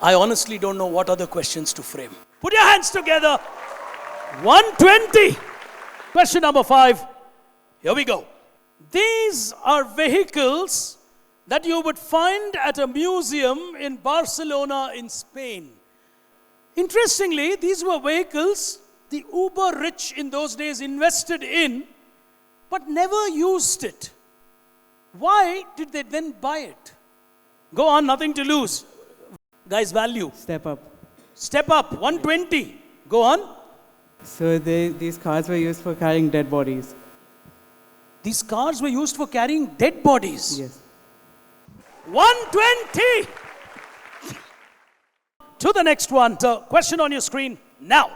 I honestly don't know what other questions to frame. Put your hands together. 120. Question number 5. Here we go. These are vehicles that you would find at a museum in Barcelona in Spain. Interestingly, these were vehicles the uber rich in those days invested in, but never used it. Why did they then buy it? Go on, nothing to lose. Guys, value. Step up. Step up, 120. Go on. So these cars were used for carrying dead bodies. These cars were used for carrying dead bodies? Yes. 120. To the next one. So, question on your screen now.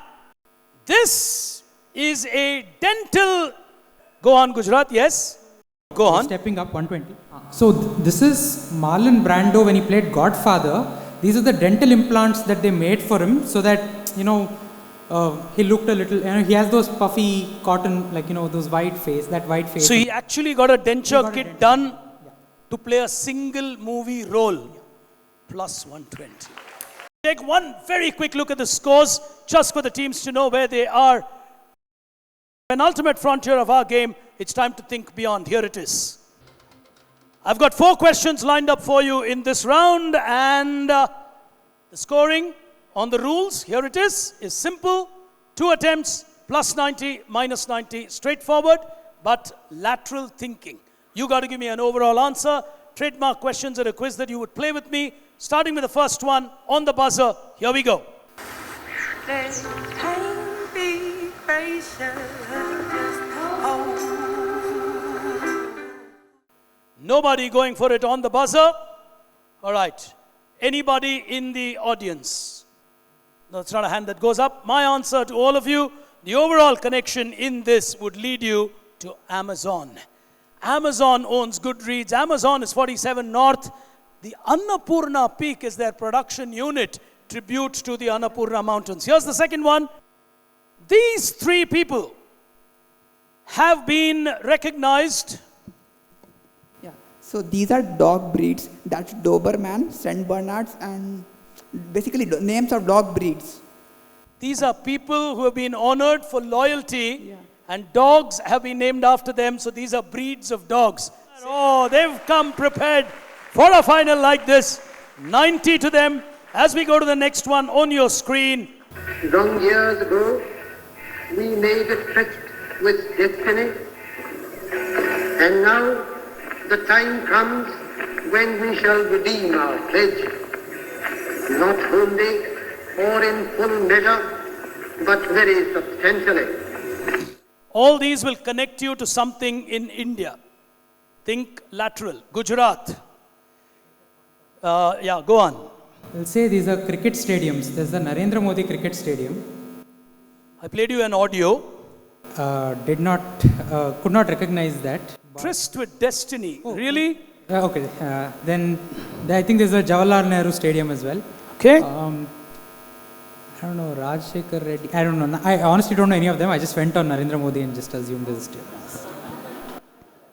This is a dental. Go on, Gujarat. Yes. Go on. Stepping up 120. So this is Marlon Brando when he played Godfather. These are the dental implants that they made for him so that, he looked a little, he has those puffy cotton, those white face. So he actually got a denture kit done to play a single movie role. Plus 120. Take one very quick look at the scores, just for the teams to know where they are. An ultimate frontier of our game, it's time to think beyond. Here it is. I've got 4 questions lined up for you in this round, and the scoring on the rules, here it is simple. 2 attempts, plus 90, minus 90, straightforward, but lateral thinking. You got to give me an overall answer. Trademark questions at a quiz that you would play with me. Starting with the first one on the buzzer. Here we go. Nobody going for it on the buzzer? All right. Anybody in the audience? No, it's not a hand that goes up. My answer to all of you, the overall connection in this would lead you to Amazon. Amazon owns Goodreads. Amazon is 47 North. The Annapurna Peak is their production unit, tribute to the Annapurna Mountains. Here's the second one. These 3 people have been recognized. Yeah. So these are dog breeds. That's Doberman, Saint Bernards, and basically names of dog breeds. These are people who have been honored for loyalty, and dogs have been named after them. So these are breeds of dogs. Oh, they've come prepared for a final like this. 90 to them. As we go to the next one on your screen. Long years ago, we made a tryst with destiny, and now the time comes when we shall redeem our pledge, not wholly or in full measure, but very substantially. All these will connect you to something in India. Think lateral. Gujarat. Go on. I'll say these are cricket stadiums. There's the Narendra Modi Cricket Stadium. I played you an audio. Could not recognize that. Tryst with Destiny. Really? Okay. Then I think there's a Jawaharlal Nehru Stadium as well. Okay. I don't know, Rajshekhar Reddy. I don't know. I honestly don't know any of them. I just went on Narendra Modi and just assumed there's a stadium.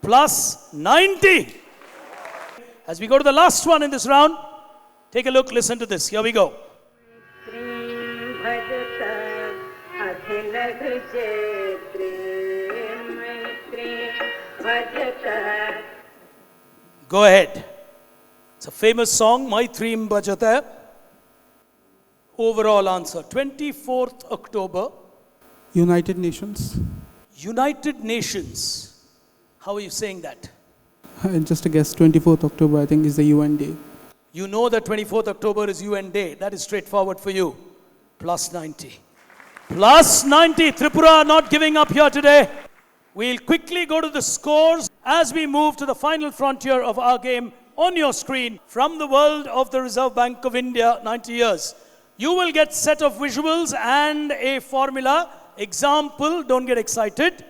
Plus 90. As we go to the last one in this round, take a look, listen to this. Here we go. Go ahead. It's a famous song, Maitrim Bhajata. Overall answer, 24th October. United Nations. United Nations. How are you saying that? Just a guess, 24th October, I think, is the UN Day. You know that 24th October is UN Day. That is straightforward for you. Plus 90. Plus 90. Tripura not giving up here today. We'll quickly go to the scores as we move to the final frontier of our game on your screen from the world of the Reserve Bank of India, 90 years. You will get set of visuals and a formula. Example, don't get excited.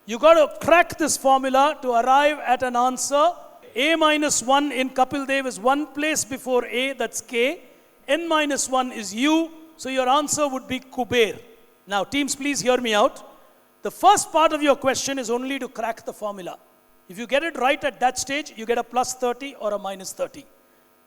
You got to crack this formula to arrive at an answer. A minus 1 in Kapil Dev is one place before A, that's K. N minus 1 is U, so your answer would be Kuber. Now, teams, please hear me out. The first part of your question is only to crack the formula. If you get it right at that stage, you get a plus 30 or a minus 30.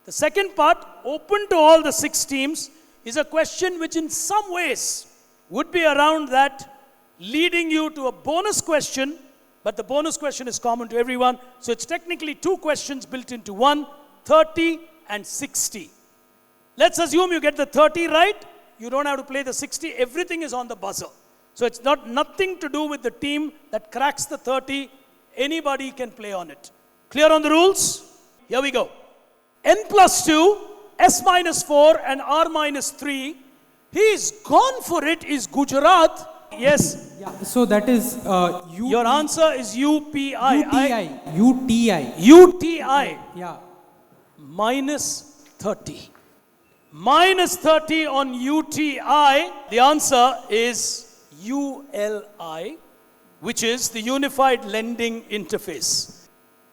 The second part, open to all the 6 teams, is a question which in some ways would be around that, leading you to a bonus question, but the bonus question is common to everyone. So it's technically 2 questions built into one, 30 and 60. Let's assume you get the 30 right. You don't have to play the 60. Everything is on the buzzer. So it's nothing to do with the team that cracks the 30. Anybody can play on it. Clear on the rules? Here we go. N plus 2, S minus 4 and R minus 3. He's gone for it is Gujarat. Yes. Yeah, so that is your answer is UPI. UTI. UTI. Yeah. Minus 30. Minus 30 on UTI. The answer is ULI, which is the Unified Lending Interface.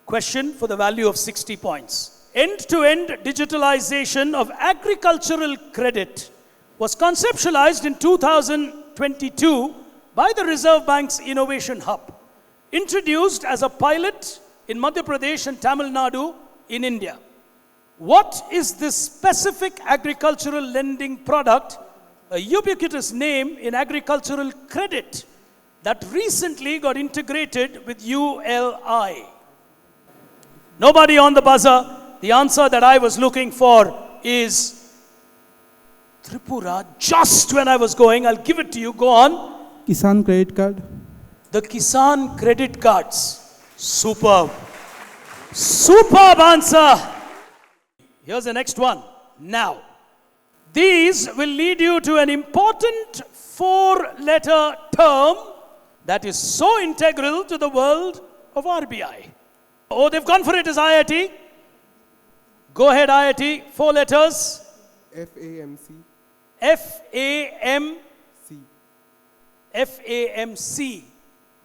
Question for the value of 60 points. End-to-end digitalization of agricultural credit was conceptualized in 2022 by the Reserve Bank's Innovation Hub, introduced as a pilot in Madhya Pradesh and Tamil Nadu in India. What is this specific agricultural lending product, a ubiquitous name in agricultural credit, that recently got integrated with ULI? Nobody on the buzzer. The answer that I was looking for is Tripura. Just when I was going, I'll give it to you. Go on. Kisan credit card. The Kisan credit cards. Superb. Superb answer. Here's the next one. Now, these will lead you to an important 4-letter term that is so integral to the world of RBI. Oh, they've gone for it as IIT. Go ahead, IIT. 4 letters. FAMC. FAMC. FAMC.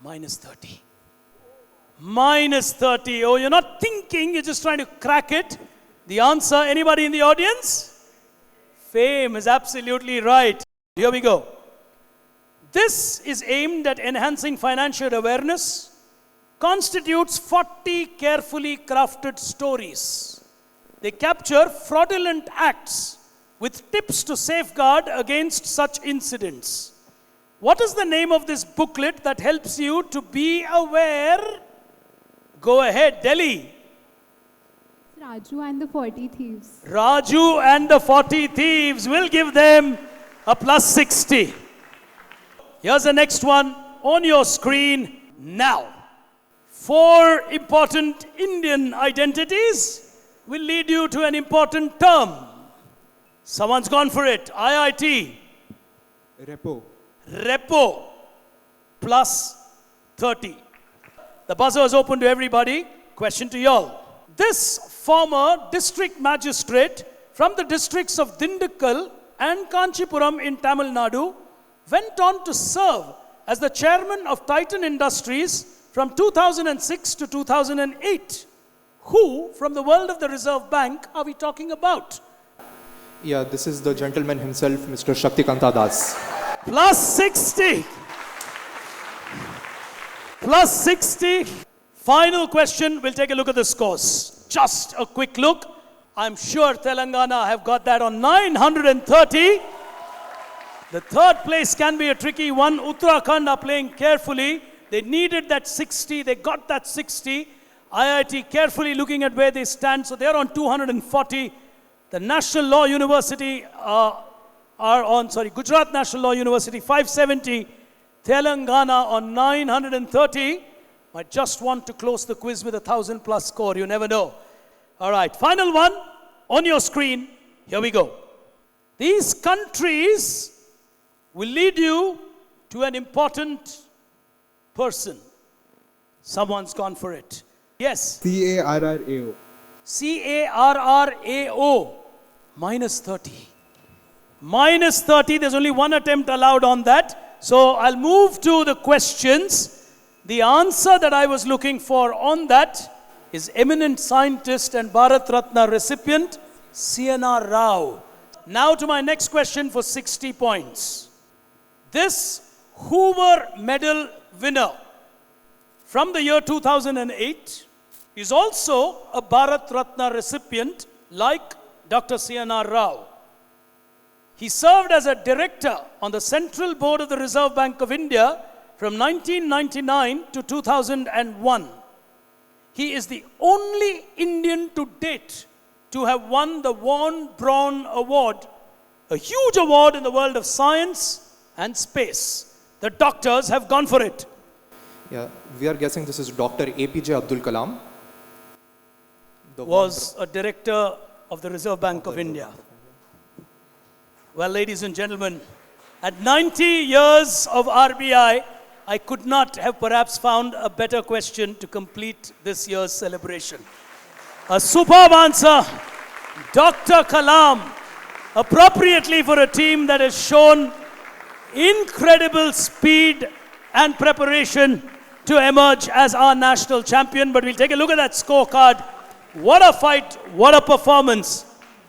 Minus 30. Minus 30. Oh, you're not thinking, you're just trying to crack it. The answer, anybody in the audience? Fame is absolutely right. Here we go. This is aimed at enhancing financial awareness, constitutes 40 carefully crafted stories. They capture fraudulent acts with tips to safeguard against such incidents. What is the name of this booklet that helps you to be aware? Go ahead, Delhi. Raju and the 40 Thieves. Raju and the 40 Thieves. Will give them a plus 60. Here's the next one on your screen now. 4 important Indian identities will lead you to an important term. Someone's gone for it. IIT. Repo. Repo. Plus 30. The buzzer is open to everybody. Question to y'all. This former district magistrate from the districts of Dindigul and Kanchipuram in Tamil Nadu went on to serve as the chairman of Titan Industries from 2006 to 2008. Who from the world of the Reserve Bank are we talking about? Yeah, this is the gentleman himself, Mr. Shaktikanta Das. Plus 60. Plus 60. Final question. We'll take a look at the scores. Just a quick look. I'm sure Telangana have got that on 930. The third place can be a tricky one. Uttarakhand are playing carefully. They needed that 60. They got that 60. IIT carefully looking at where they stand. So they're on 240. The National Law University Gujarat National Law University 570. Telangana on 930. Might just want to close the quiz with a 1,000+ score. You never know. All right, final one on your screen. Here we go. These countries will lead you to an important person. Someone's gone for it. Yes. CARRAO. CARRAO. Minus 30. Minus 30. There's only one attempt allowed on that. So I'll move to the questions. The answer that I was looking for on that is eminent scientist and Bharat Ratna recipient, CNR Rao. Now to my next question for 60 points. This Hoover Medal winner from the year 2008 is also a Bharat Ratna recipient like Dr. CNR Rao. He served as a director on the Central Board of the Reserve Bank of India from 1999 to 2001. He is the only Indian to date to have won the Von Braun Award, a huge award in the world of science and space. The doctors have gone for it. Yeah, we are guessing this is Dr. APJ Abdul Kalam. Was a director of the Reserve Bank of India. Well, ladies and gentlemen, at 90 years of RBI, I could not have perhaps found a better question to complete this year's celebration. A superb answer, Dr. Kalam, appropriately for a team that has shown incredible speed and preparation to emerge as our national champion. But we'll take a look at that scorecard. What a fight, what a performance.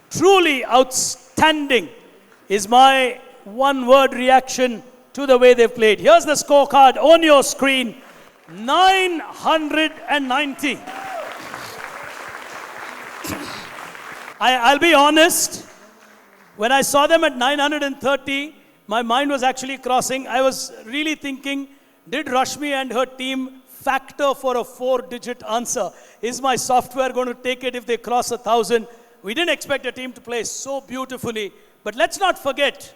Truly outstanding is my one-word reaction to the way they've played. Here's the scorecard on your screen. 990. I'll be honest, when I saw them at 930, my mind was actually crossing. I was really thinking, did Rashmi and her team factor for a 4-digit answer? Is my software going to take it if they cross 1,000? We didn't expect a team to play so beautifully. But let's not forget,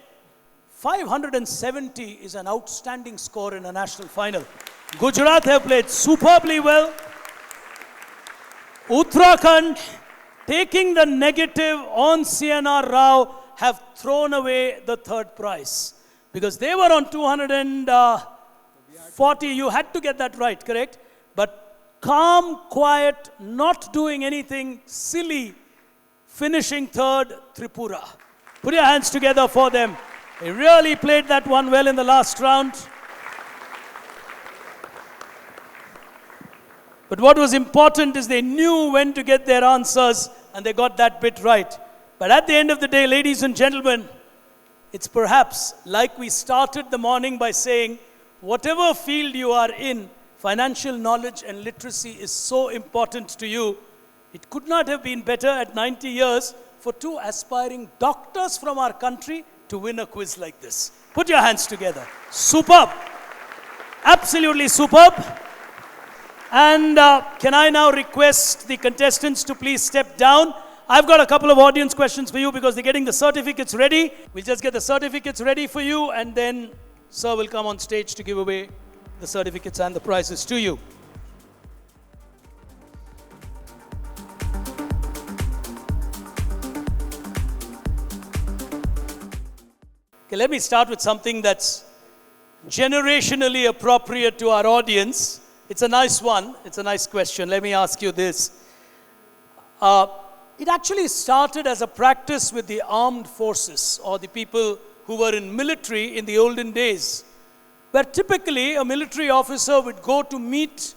570 is an outstanding score in a national final. Gujarat have played superbly well. Uttarakhand, taking the negative on CNR Rao, have thrown away the third prize. Because they were on 240. You had to get that right, correct? But calm, quiet, not doing anything silly, finishing third, Tripura. Put your hands together for them. They really played that one well in the last round. But what was important is they knew when to get their answers, and they got that bit right. But at the end of the day, ladies and gentlemen, it's perhaps like we started the morning by saying, whatever field you are in, financial knowledge and literacy is so important to you. It could not have been better at 90 years for two aspiring doctors from our country to win a quiz like this. Put your hands together. Superb. Absolutely superb. And can I now request the contestants to please step down? I've got a couple of audience questions for you because they're getting the certificates ready. We'll just get the certificates ready for you, and then Sir will come on stage to give away the certificates and the prizes to you. Okay, let me start with something that's generationally appropriate to our audience. It's a nice one. It's a nice question. Let me ask you this. It actually started as a practice with the armed forces, or the people who were in military in the olden days, where typically a military officer would go to meet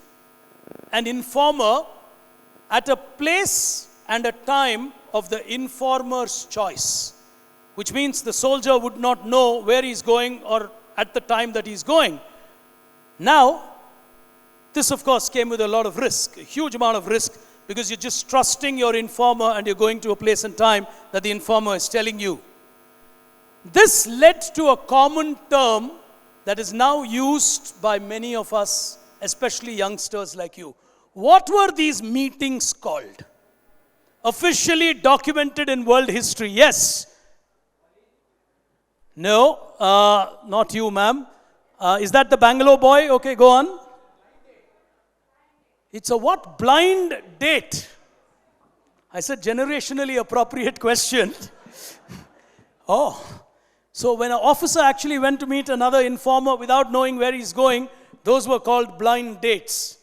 an informer at a place and a time of the informer's choice, which means the soldier would not know where he's going or at the time that he's going. Now, this of course came with a lot of risk, a huge amount of risk, because you're just trusting your informer and you're going to a place and time that the informer is telling you. This led to a common term that is now used by many of us, especially youngsters like you. What were these meetings called? Officially documented in world history, yes. No, not you, ma'am. Is that the Bangalore boy? Okay, go on. It's a what? Blind date. I said generationally appropriate question. Oh, so when an officer actually went to meet another informer without knowing where he's going, those were called blind dates.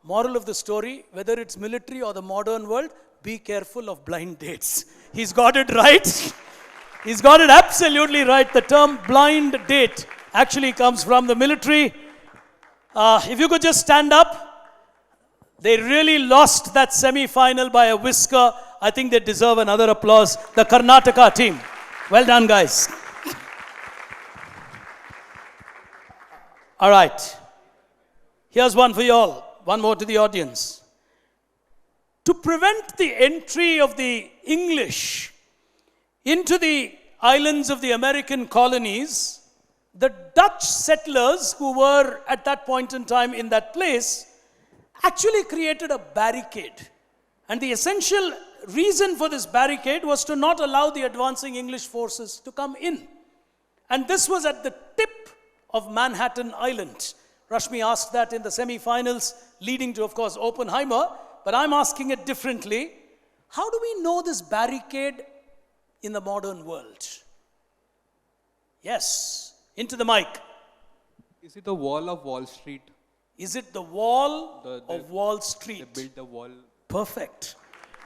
Moral of the story, whether it's military or the modern world, be careful of blind dates. He's got it right. He's got it absolutely right. The term blind date actually comes from the military. If you could just stand up. They really lost that semi-final by a whisker. I think they deserve another applause. The Karnataka team. Well done, guys. All right. Here's one for you all. One more to the audience. To prevent the entry of the English into the islands of the American colonies, the Dutch settlers who were at that point in time in that place actually created a barricade. And the essential reason for this barricade was to not allow the advancing English forces to come in. And this was at the tip of Manhattan Island. Rashmi asked that in the semi-finals, leading to, of course, Oppenheimer. But I'm asking it differently. How do we know this barricade in the modern world? Yes, into the mic. Is it the wall of Wall Street? Is it the wall of Wall Street? They built the wall. Perfect.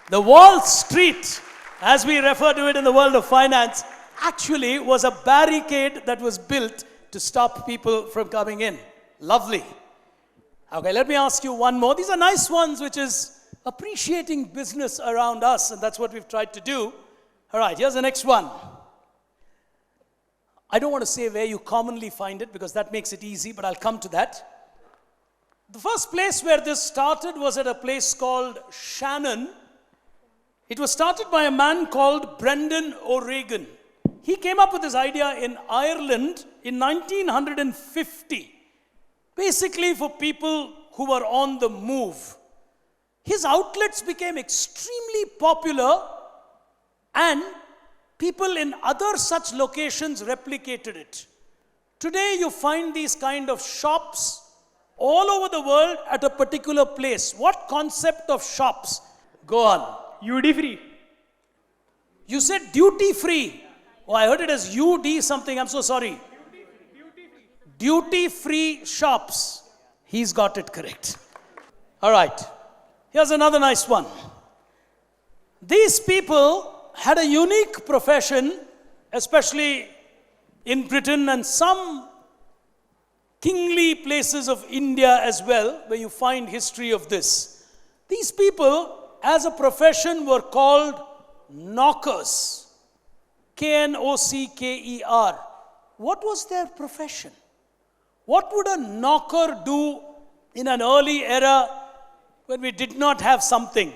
The Wall Street, as we refer to it in the world of finance, actually was a barricade that was built to stop people from coming in. Lovely. Okay, let me ask you one more. These are nice ones, which is appreciating business around us, and that's what we've tried to do. All right, here's the next one. I don't want to say where you commonly find it because that makes it easy, but I'll come to that. The first place where this started was at a place called Shannon. It was started by a man called Brendan O'Regan. He came up with this idea in Ireland in 1950, basically for people who were on the move. His outlets became extremely popular, and people in other such locations replicated it. Today you find these kind of shops all over the world at a particular place. What concept of shops? Go on. Duty free. You said duty free. Oh, I heard it as UD something. I'm so sorry. Duty free shops. He's got it correct. All right. Here's another nice one. These people had a unique profession, especially in Britain and some kingly places of India as well, where you find history of this. These people, as a profession, were called knockers. K-N-O-C-K-E-R. What was their profession? What would a knocker do in an early era when we did not have something?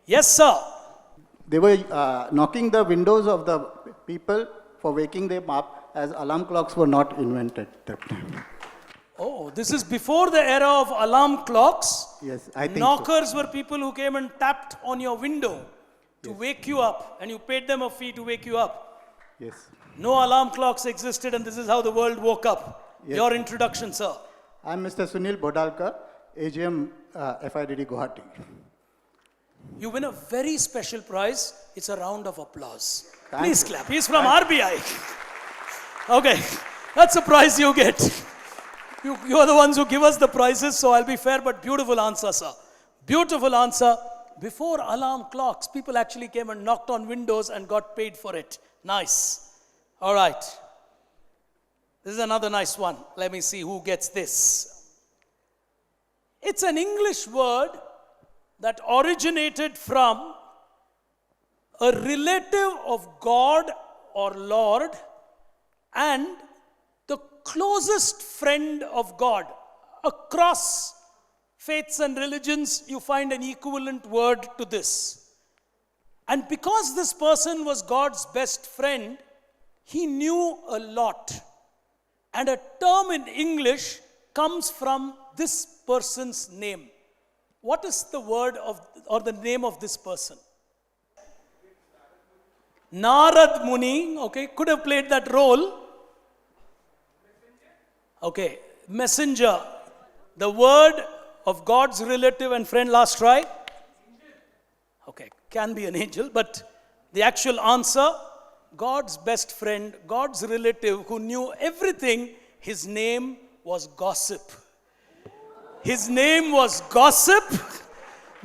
Yes, sir. They were knocking the windows of the people for waking them up, as alarm clocks were not invented at that time. Oh, this is before the era of alarm clocks. Yes, I think knockers were people who came and tapped on your window to wake you up, and you paid them a fee to wake you up. Yes. No alarm clocks existed, and this is how the world woke up. Yes. Your introduction, sir. I'm Mr. Sunil Bodalkar, AGM FIDD Guwahati. You win a very special prize. It's a round of applause. Thank Please you. clap. He's from RBI. Okay, that's the prize you get. You are the ones who give us the prizes, so I'll be fair, but beautiful answer, sir. Beautiful answer. Before alarm clocks, people actually came and knocked on windows and got paid for it. Nice. All right. This is another nice one. Let me see who gets this. It's an English word that originated from a relative of God or Lord and the closest friend of God. Across faiths and religions, you find an equivalent word to this. And because this person was God's best friend, he knew a lot. And a term in English comes from this person's name. What is the word of, or the name of this person? Narad Muni, okay, could have played that role. Okay, messenger. The word of God's relative and friend, last try. Okay, can be an angel, but the actual answer, God's best friend, God's relative who knew everything, his name was Gossip. His name was Gossip,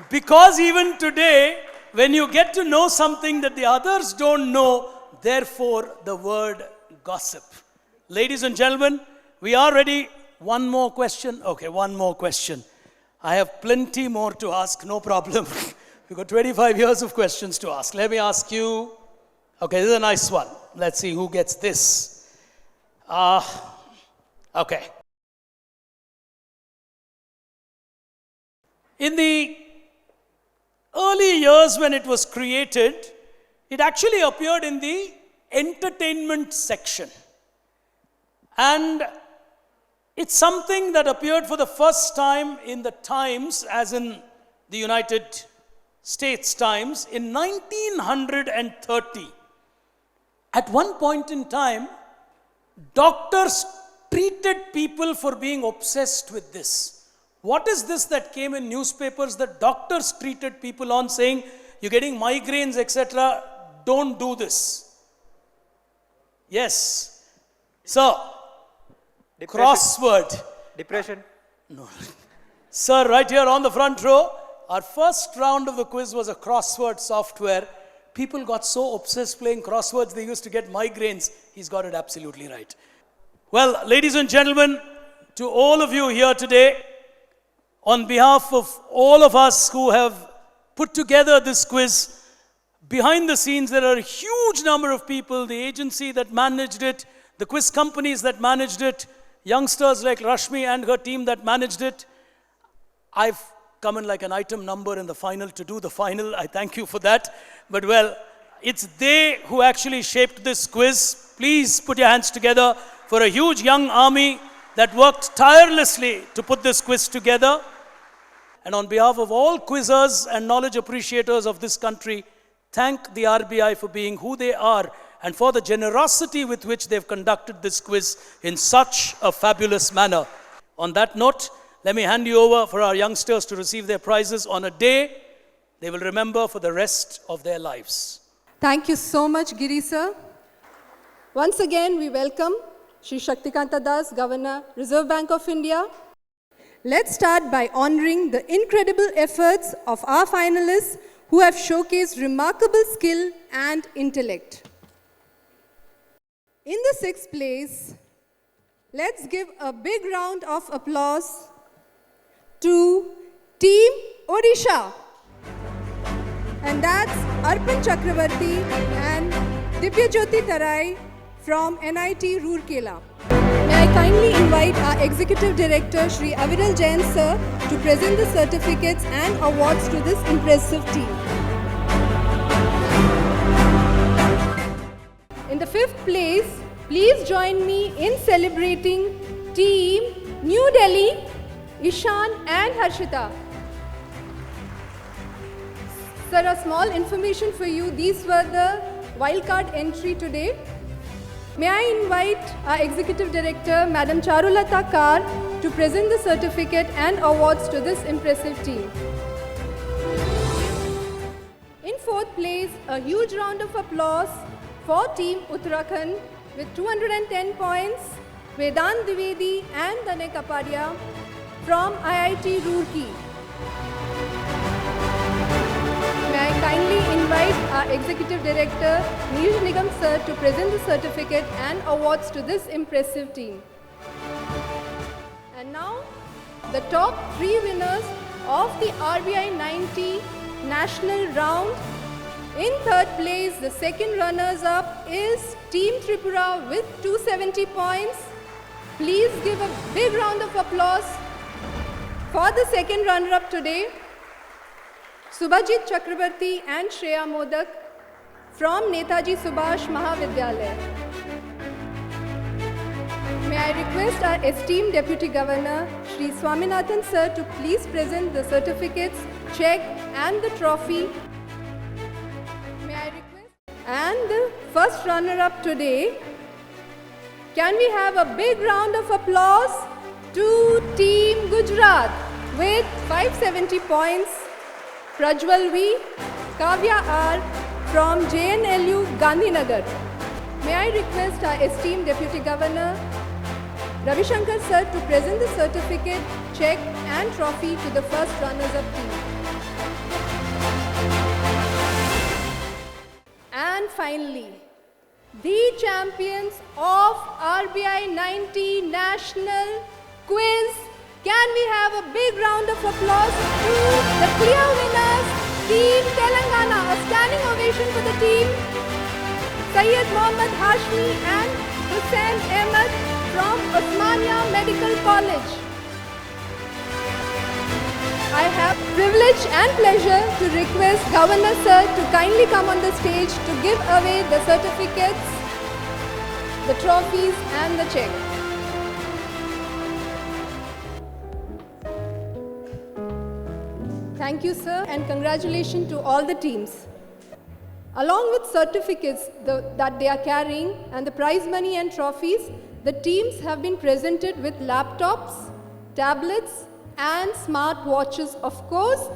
because even today, when you get to know something that the others don't know, therefore the word gossip. Ladies and gentlemen, we are ready. One more question. Okay, one more question. I have plenty more to ask, no problem. We've got 25 years of questions to ask. Let me ask you. Okay, this is a nice one. Let's see who gets this. Okay. In the early years when it was created, it actually appeared in the entertainment section. And it's something that appeared for the first time in the Times, as in the United States Times, in 1930. At one point in time, doctors treated people for being obsessed with this. What is this that came in newspapers that doctors treated people on, saying, you're getting migraines, etc., don't do this? Yes. Sir. Depression. Crossword. Depression. No. Sir, right here on the front row, our first round of the quiz was a crossword software. People got so obsessed playing crosswords, they used to get migraines. He's got it absolutely right. Well, ladies and gentlemen, to all of you here today, on behalf of all of us who have put together this quiz, behind the scenes there are a huge number of people, the agency that managed it, the quiz companies that managed it, youngsters like Rashmi and her team that managed it. I've come in like an item number in the final to do the final. I thank you for that. But well, it's they who actually shaped this quiz. Please put your hands together for a huge young army that worked tirelessly to put this quiz together. And on behalf of all quizzers and knowledge appreciators of this country, thank the RBI for being who they are and for the generosity with which they've conducted this quiz in such a fabulous manner. On that note, let me hand you over for our youngsters to receive their prizes on a day they will remember for the rest of their lives. Thank you so much, Giri sir. Once again, we welcome Shri Shaktikanta Das, Governor, Reserve Bank of India. Let's start by honoring the incredible efforts of our finalists who have showcased remarkable skill and intellect. In the 6th place, let's give a big round of applause to Team Odisha. And that's Arpan Chakravarti and Divyajyoti Tarai from NIT Roorkela. May I kindly invite our Executive Director, Shri Aviral Jain sir, to present the certificates and awards to this impressive team. In the 5th place, please join me in celebrating Team New Delhi, Ishan and Harshita. Sir, a small information for you. These were the wildcard entry today. May I invite our Executive Director, Madam Charulata Kar, to present the certificate and awards to this impressive team. In 4th place, a huge round of applause for Team Uttarakhand with 210 points, Vedant Dwivedi and Dane Kapadia from IIT Roorkee. May I kindly invite our Executive Director, Neeraj Nigam sir, to present the certificate and awards to this impressive team. And now, the top 3 winners of the RBI 90 National Round. In 3rd place, the second runners-up is Team Tripura with 270 points. Please give a big round of applause for the second runner-up today, Subhajit Chakrabarti and Shreya Modak from Netaji Subhash Mahavidyalaya. May I request our esteemed Deputy Governor, Shri Swaminathan sir, to please present the certificates, check and the trophy. May I request? And the first runner-up today, can we have a big round of applause to Team Gujarat with 570 points, Prajwal V, Kavya R from JNLU Gandhinagar. May I request our esteemed Deputy Governor Ravi Shankar sir to present the certificate, check and trophy to the first runners-up team. And finally, the champions of RBI 90 National Quiz. Can we have a big round of applause to the clear winners, Team Telangana. A standing ovation for the team. Syed Mohammad Hashmi and Hussain Ahmed from Osmania Medical College. I have privilege and pleasure to request Governor Sir to kindly come on the stage to give away the certificates, the trophies and the check. Thank you, sir, and congratulations to all the teams. Along with certificates that they are carrying and the prize money and trophies, the teams have been presented with laptops, tablets, and smart watches, of course.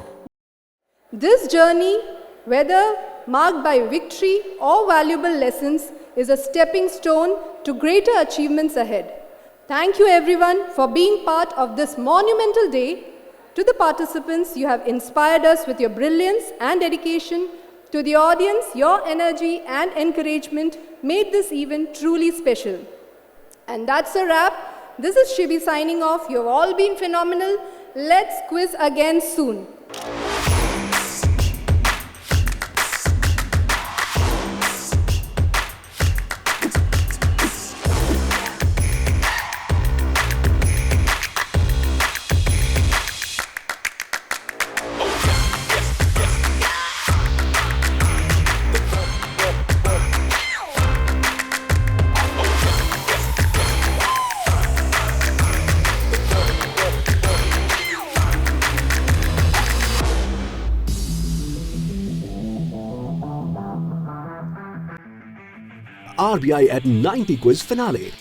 This journey, whether marked by victory or valuable lessons, is a stepping stone to greater achievements ahead. Thank you, everyone, for being part of this monumental day. To the participants, you have inspired us with your brilliance and dedication. To the audience, your energy and encouragement made this event truly special. And that's a wrap. This is Shibi signing off. You've all been phenomenal. Let's quiz again soon. RBI at 90 Quiz Finale.